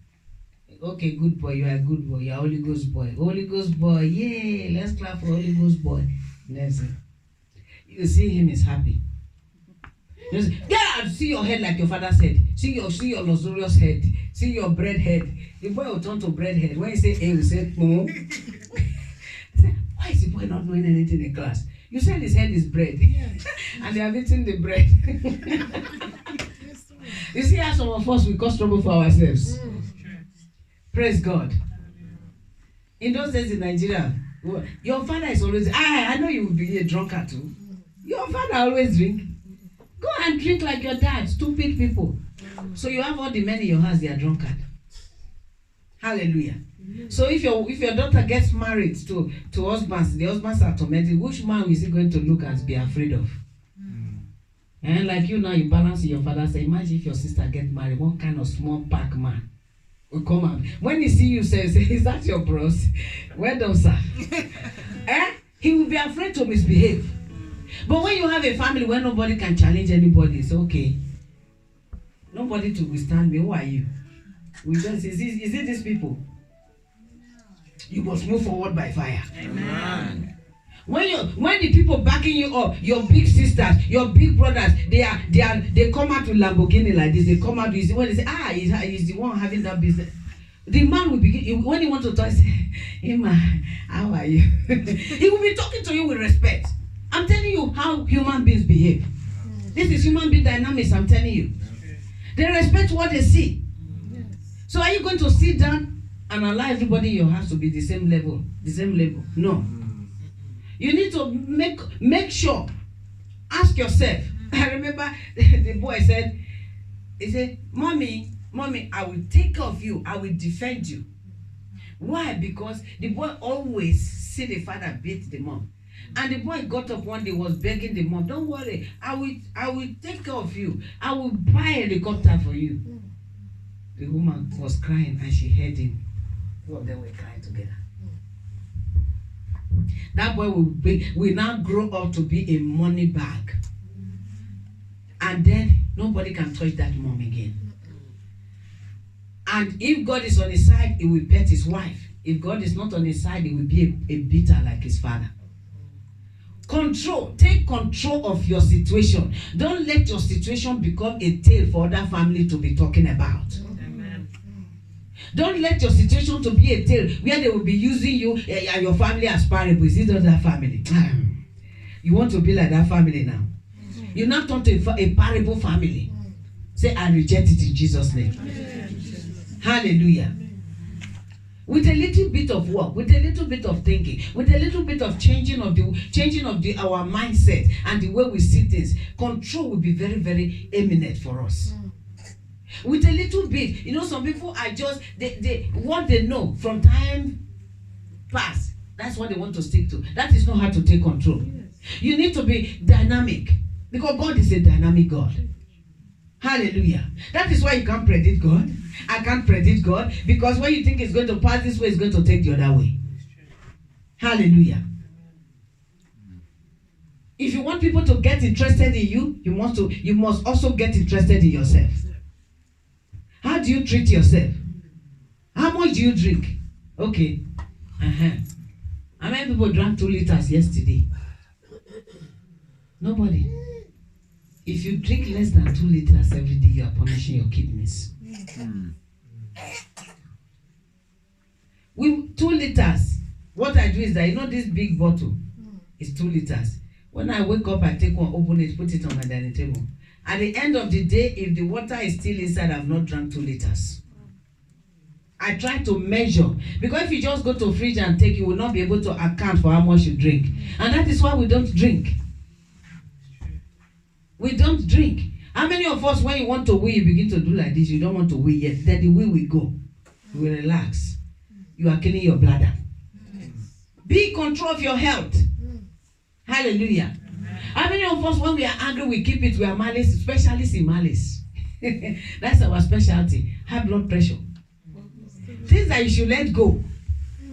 Okay, good boy, you are a good boy, you are Holy Ghost boy. Holy Ghost boy, yay, let's clap for Holy Ghost boy. Listen. You see him is happy. Get out, see your head like your father said. See your luxurious head. See your bread head. The boy will turn to bread head. When you say A, he will say no. Why is the boy not doing anything in class? You said his head is bread. And they have eaten the bread. You see how some of us we cause trouble for ourselves. Praise God. In those days in Nigeria, your father is always, I know you will be a drunkard too. Your father always drink. Go and drink like your dad, stupid people. So you have all the men in your house, they are drunkard. Hallelujah. So if your daughter gets married to husbands, the husbands are tormented, which man is he going to look at, be afraid of? And like you now, you balance your father, say, imagine if your sister gets married, what kind of small pack man will come out? When he see you, say, is that your bros? Well done, sir. He will be afraid to misbehave. But when you have a family where nobody can challenge anybody, it's okay. Nobody to withstand me. Who are you? We just is it these people? You must move forward by fire. Amen. When the people backing you up, your big sisters, your big brothers, they come out with Lamborghini like this. They come out with when they say, he's the one having that business. The man will begin when he wants to talk, say, Emma, how are you? He will be talking to you with respect. I'm telling you how human beings behave. This is human being dynamics, I'm telling you. They respect what they see. So are you going to sit down and allow everybody in your house to be the same level? No. You need to make sure. Ask yourself. I remember the boy said, Mommy, I will take care of you. I will defend you. Why? Because the boy always see the father beat the mom. And the boy got up one day, was begging the mom, don't worry, I will take care of you. I will buy a helicopter for you. The woman was crying and she heard him. Two of them were crying together. That boy will now grow up to be a money bag. And then nobody can touch that mom again. And if God is on his side, he will pet his wife. If God is not on his side, he will be a beater like his father. Take control of your situation. Don't let your situation become a tale for other family to be talking about. Amen. Don't let your situation to be a tale where they will be using you and your family as parable. Is it not that family? You want to be like that family now. You now turn to a parable family. Say, I reject it in Jesus' name. Hallelujah. With a little bit of work, with a little bit of thinking, with a little bit of changing of our mindset and the way we see things, control will be very, very eminent for us. With a little bit, some people are just what they know from time past. That's what they want to stick to. That is not how to take control. You need to be dynamic because God is a dynamic God. Hallelujah. That is why you can't predict God. I can't predict God because when you think it's going to pass this way, it's going to take the other way. Hallelujah. If you want people to get interested in you, you must also get interested in yourself. How do you treat yourself? How much do you drink? Okay. How many people drank 2 liters yesterday? Nobody. If you drink less than 2 liters every day, you are punishing your kidneys. With 2 liters, what I do is that, this big bottle is 2 liters. When I wake up, I take one, open it, put it on my dining table. At the end of the day, if the water is still inside, I've not drank 2 liters. I try to measure. Because if you just go to fridge and take, you will not be able to account for how much you drink. And that is why we don't drink. We don't drink. How many of us, when you want to wee, you begin to do like this, you don't want to wee yet. Then the wee will go. You will relax. You are killing your bladder. Be in control of your health. Hallelujah. How many of us, when we are angry, we keep it? We are malice, specialists in malice. That's our specialty. High blood pressure. Things that you should let go.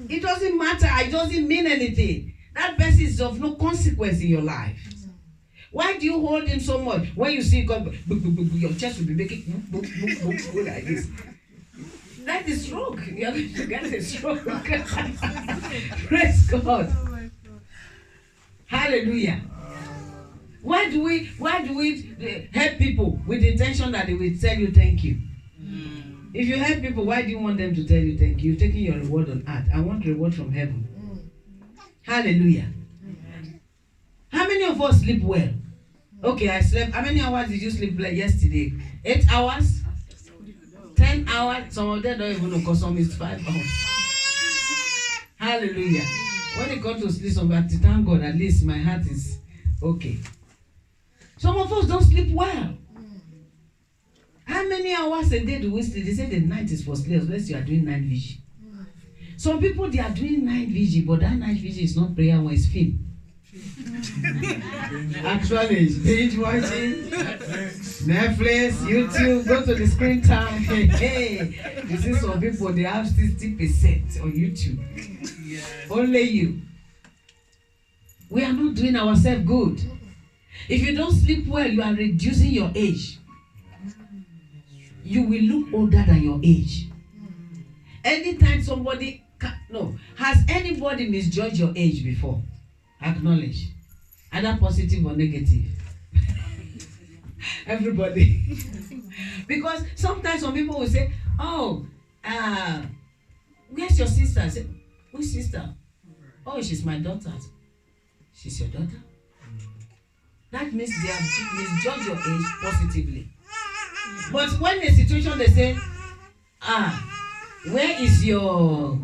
It doesn't matter. It doesn't mean anything. That person is of no consequence in your life. Why do you hold him so much? When you see God, your chest will be making like this. That is stroke. You're going to get a stroke. Praise God. Hallelujah. Why do we help people with the intention that they will tell you thank you? If you help people, why do you want them to tell you thank you? You're taking your reward on earth. I want reward from heaven. Hallelujah. How many of us sleep well? Okay, I slept. How many hours did you sleep like yesterday? 8 hours? 10 hours? Some of them don't even know because some is 5 hours. Hallelujah. When it comes to sleep, thank God, at least my heart is okay. Some of us don't sleep well. How many hours a day do we sleep? They say the night is for sleep unless you are doing night vigil. Some people, they are doing night vigil, but that night vigil is not prayer when it's film. Actually, it's binge watching, Netflix, YouTube, go to the screen time. Hey, you see some people, they have 60% on YouTube. Only you. We are not doing ourselves good. If you don't sleep well, you are reducing your age. You will look older than your age. Anytime somebody, has anybody misjudged your age before? Acknowledge. Either positive or negative. Everybody. Because sometimes some people will say, where's your sister? I say, which sister? Oh, she's my daughter. She's your daughter? That means they have misjudged your age positively. But when the situation they say, where's your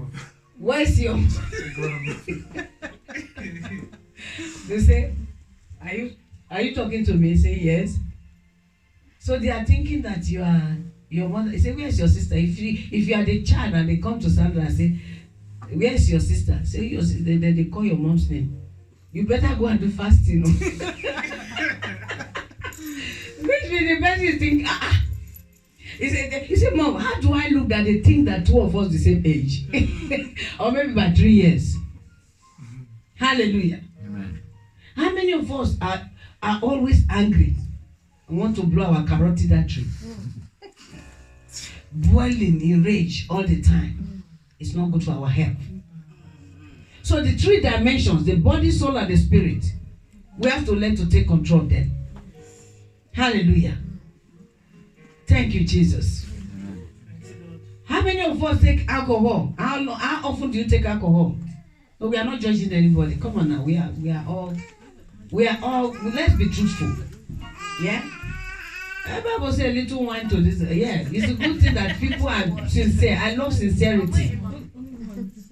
they say, are you talking to me? Say yes. So they are thinking that you are your mother. They say, where's your sister? If you are the child and they come to Sandra and say, where's your sister? Say your sister. They call your mom's name. You better go and do fasting. Which means the person think, He said, Mom, how do I look that they think that 2 of us the same age? Or maybe by 3 years. Hallelujah. Amen. How many of us are always angry and want to blow our carotid artery? Boiling in rage all the time. It's not good for our health. So the 3 dimensions, the body, soul, and the spirit, we have to learn to take control of them. Hallelujah. Thank you, Jesus. How many of us take alcohol? How often do you take alcohol? No, we are not judging anybody. Come on now. We are all, let's be truthful. Yeah? The Bible says a little wine to this. Yeah, it's a good thing that people are sincere. I love sincerity.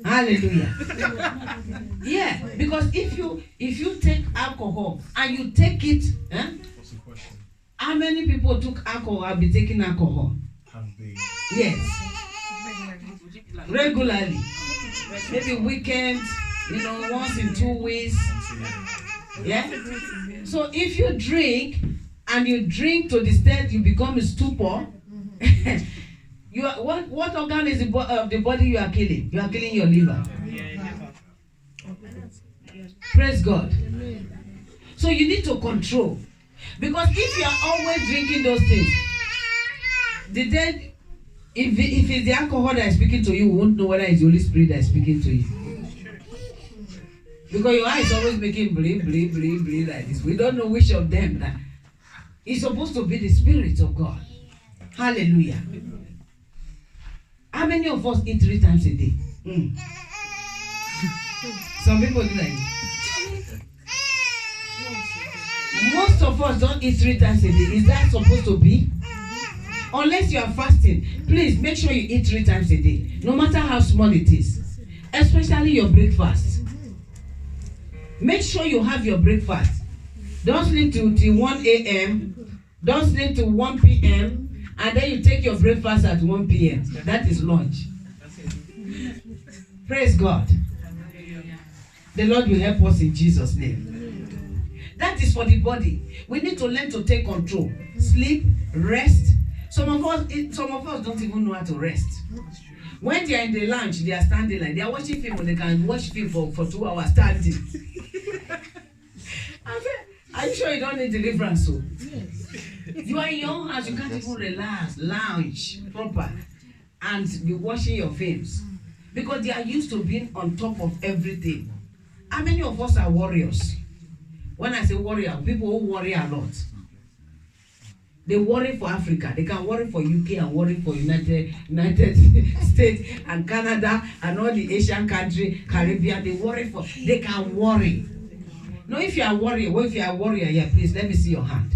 Hallelujah. Yeah, because if you take alcohol and you take it, how many people took alcohol? Have been taking alcohol? Yes. Regularly. Maybe weekend, once in 2 weeks. Yeah. So if you drink and you drink to the extent you become a stupor, you are, what organ is of the body you are killing? You are killing your liver. Praise God. So you need to control. Because if you are always drinking those things, the day, if it's the alcohol that is speaking to you, you won't know whether it's the Holy Spirit that is speaking to you. Because your eye is always making bleed like this. We don't know which of them that. It's supposed to be the Spirit of God. Hallelujah. How many of us eat 3 times a day? Some people do that. Most of us don't eat 3 times a day. Is that supposed to be? Unless you are fasting, please make sure you eat 3 times a day, no matter how small it is, especially your breakfast. Make sure you have your breakfast. Don't sleep till 1 a.m. Don't sleep till 1 p.m. and then you take your breakfast at 1 p.m. That is lunch. Praise God. The Lord will help us in Jesus' name. That is for the body. We need to learn to take control. Sleep, rest. Some of us don't even know how to rest. When they are in the lounge, they are standing like they are watching film. They can watch film for 2 hours standing. I said, are you sure you don't need deliverance? So you are in your own house, you can't even relax, lounge proper, and be watching your films because they are used to being on top of everything. How many of us are warriors? When I say warrior, people who worry a lot. They worry for Africa. They can worry for UK and worry for United States and Canada and all the Asian countries, Caribbean. They can worry. No, if you are warrior, if you are warrior, yeah, please let me see your hand.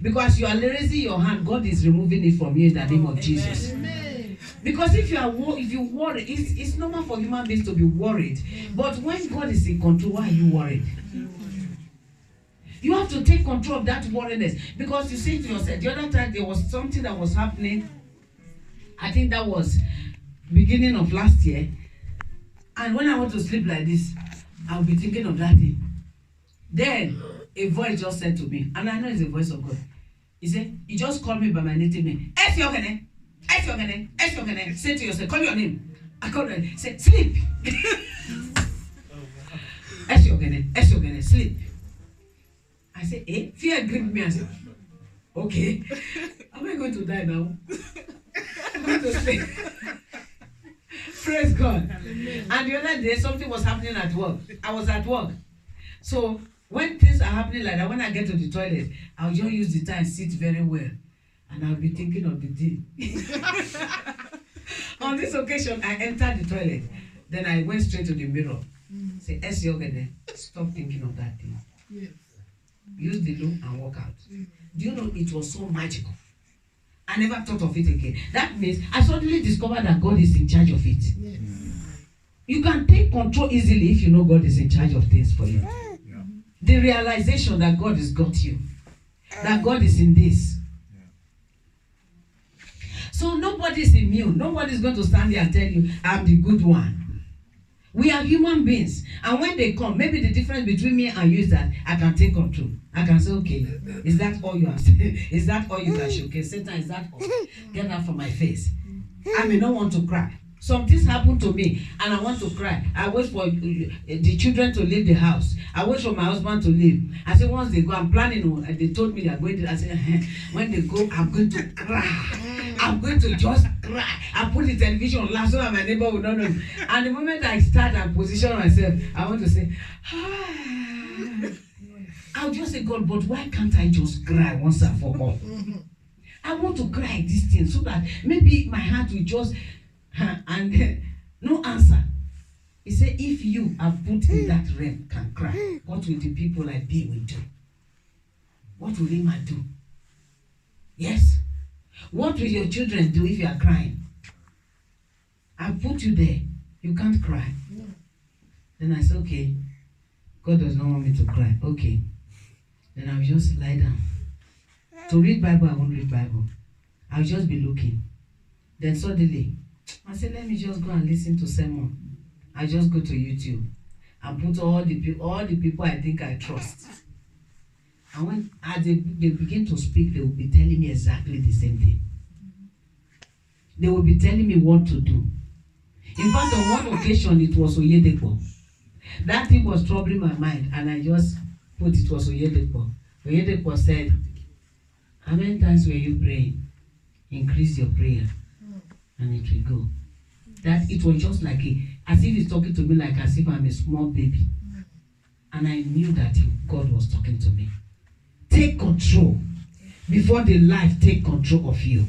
Because you are raising your hand, God is removing it from you in the name of Jesus. Amen. Because if you worry, it's normal for human beings to be worried. But when God is in control, why are you worried? You have to take control of that worriness. Because you say to yourself, the other time there was something that was happening. I think that was beginning of last year. And when I want to sleep like this, I'll be thinking of that thing. Then a voice just said to me, and I know it's the voice of God. He said, he just called me by my native name. Esiogene. Say to yourself, call your name. I called her. Say, sleep. Esiogene, sleep. I said, fear gripped me. I said, okay. Am I going to die now? I'm going to sleep. Praise God. Amen. And the other day, something was happening at work. I was at work. So, when things are happening like that, when I get to the toilet, I'll just use the time, sit very well. And I'll be thinking of the day. On this occasion, I entered the toilet. Then I went straight to the mirror. Say, Esiogene, stop thinking of that thing. Yes. Use the loo and walk out. Do you know it was so magical? I never thought of it again. That means I suddenly discovered that God is in charge of it. Yes. You can take control easily if you know God is in charge of things for you. Yeah. The realization that God has got you. That God is in this. Yeah. So nobody is immune. Nobody is going to stand there and tell you, I'm the good one. We are human beings. And when they come, maybe the difference between me and you is that I can take control. I can say, okay, is that all you are saying? Is that all you can show? Okay, Satan, is that all? Get out from my face. I may not want to cry. Some things happen to me and I want to cry. I wait for the children to leave the house. I wait for my husband to leave. I say, once they go, I'm planning. They told me they're going to. I say, when they go, I'm going to cry. I'm going to just cry. I put the television on loud so that my neighbor will not know. And the moment I start and position myself, I want to say, I'll just say, God, but why can't I just cry once and for all? I want to cry this thing so that maybe my heart will just, and no answer. He said, if you are put in that realm, can cry, what will the people like B will do? What will Emma do? Yes? What will your children do if you are crying? I put you there. You can't cry. Then I said, okay, God does not want me to cry. Okay. Then I'll just lie down. To read Bible, I won't read Bible. I'll just be looking. Then suddenly, I said, let me just go and listen to sermon. I just go to YouTube and put all the people I think I trust. And when as they begin to speak, they will be telling me exactly the same thing. They will be telling me what to do. In fact, on one occasion, it was Oyedepo. That thing was troubling my mind, and I just put it was Oyedepo. Oyedepo said, how many times were you praying? Increase your prayer, and it will go. That it was just like as if he's talking to me, like as if I'm a small baby. And I knew that God was talking to me. Take control before the life take control of you.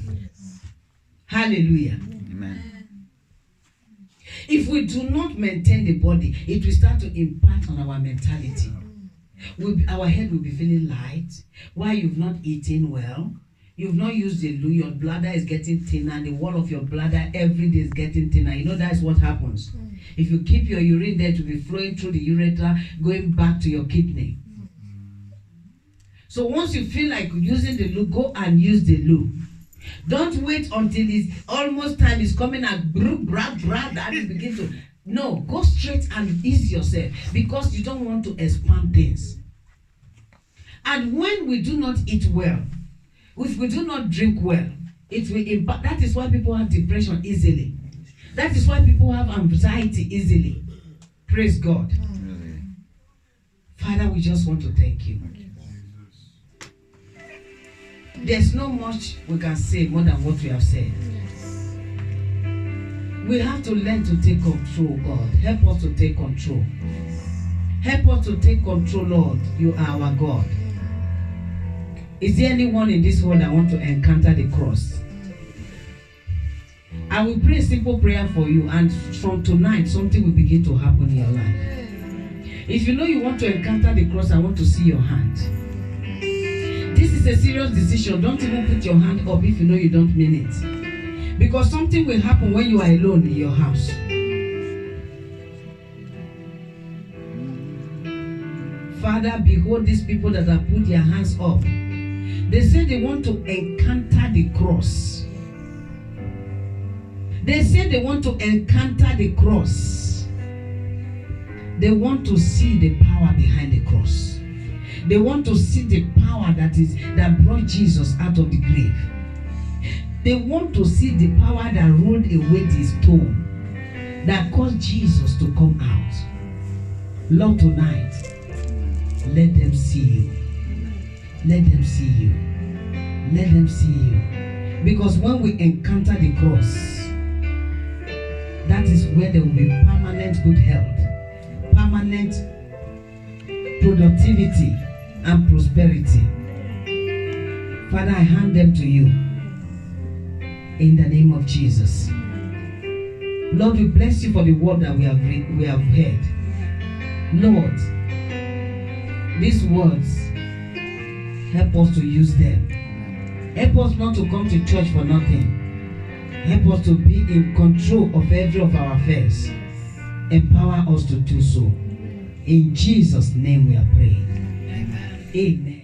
Hallelujah.
Amen.
If we do not maintain the body, it will start to impact on our mentality. Our head will be feeling light. Why you've not eaten well? You've not used the loo. Your bladder is getting thinner. The wall of your bladder every day is getting thinner. You know that's what happens. If you keep your urine there to be flowing through the urethra, going back to your kidney. So once you feel like using the loo, go and use the loo. Don't wait until it's almost time is coming and that you begin to. No, go straight and ease yourself because you don't want to expand things. And when we do not eat well, if we do not drink well, it will impact. That is why people have depression easily. That is why people have anxiety easily. Praise God. Father, we just want to thank you. There's no much we can say more than what we have said. We have to learn to take control, God. Help us to take control. Help us to take control, Lord. You are our God. Is there anyone in this world that want to encounter the cross? I will pray a simple prayer for you, and from tonight, something will begin to happen in your life. If you know you want to encounter the cross, I want to see your hand. This is a serious decision. Don't even put your hand up if you know you don't mean it. Because something will happen when you are alone in your house. Father, behold these people that have put their hands up. They say they want to encounter the cross. They say they want to encounter the cross. They want to see the power behind the cross. They want to see the power that brought Jesus out of the grave. They want to see the power that rolled away the stone that caused Jesus to come out. Lord, tonight, let them see you. Let them see you. Let them see you. Because when we encounter the cross, that is where there will be permanent good health, permanent productivity and prosperity. Father, I hand them to you in the name of Jesus. Lord, we bless you for the word that we have heard. Lord, these words, help us to use them. Help us not to come to church for nothing. Help us to be in control of every of our affairs. Empower us to do so. In Jesus' name we are praying. Amen. Amen.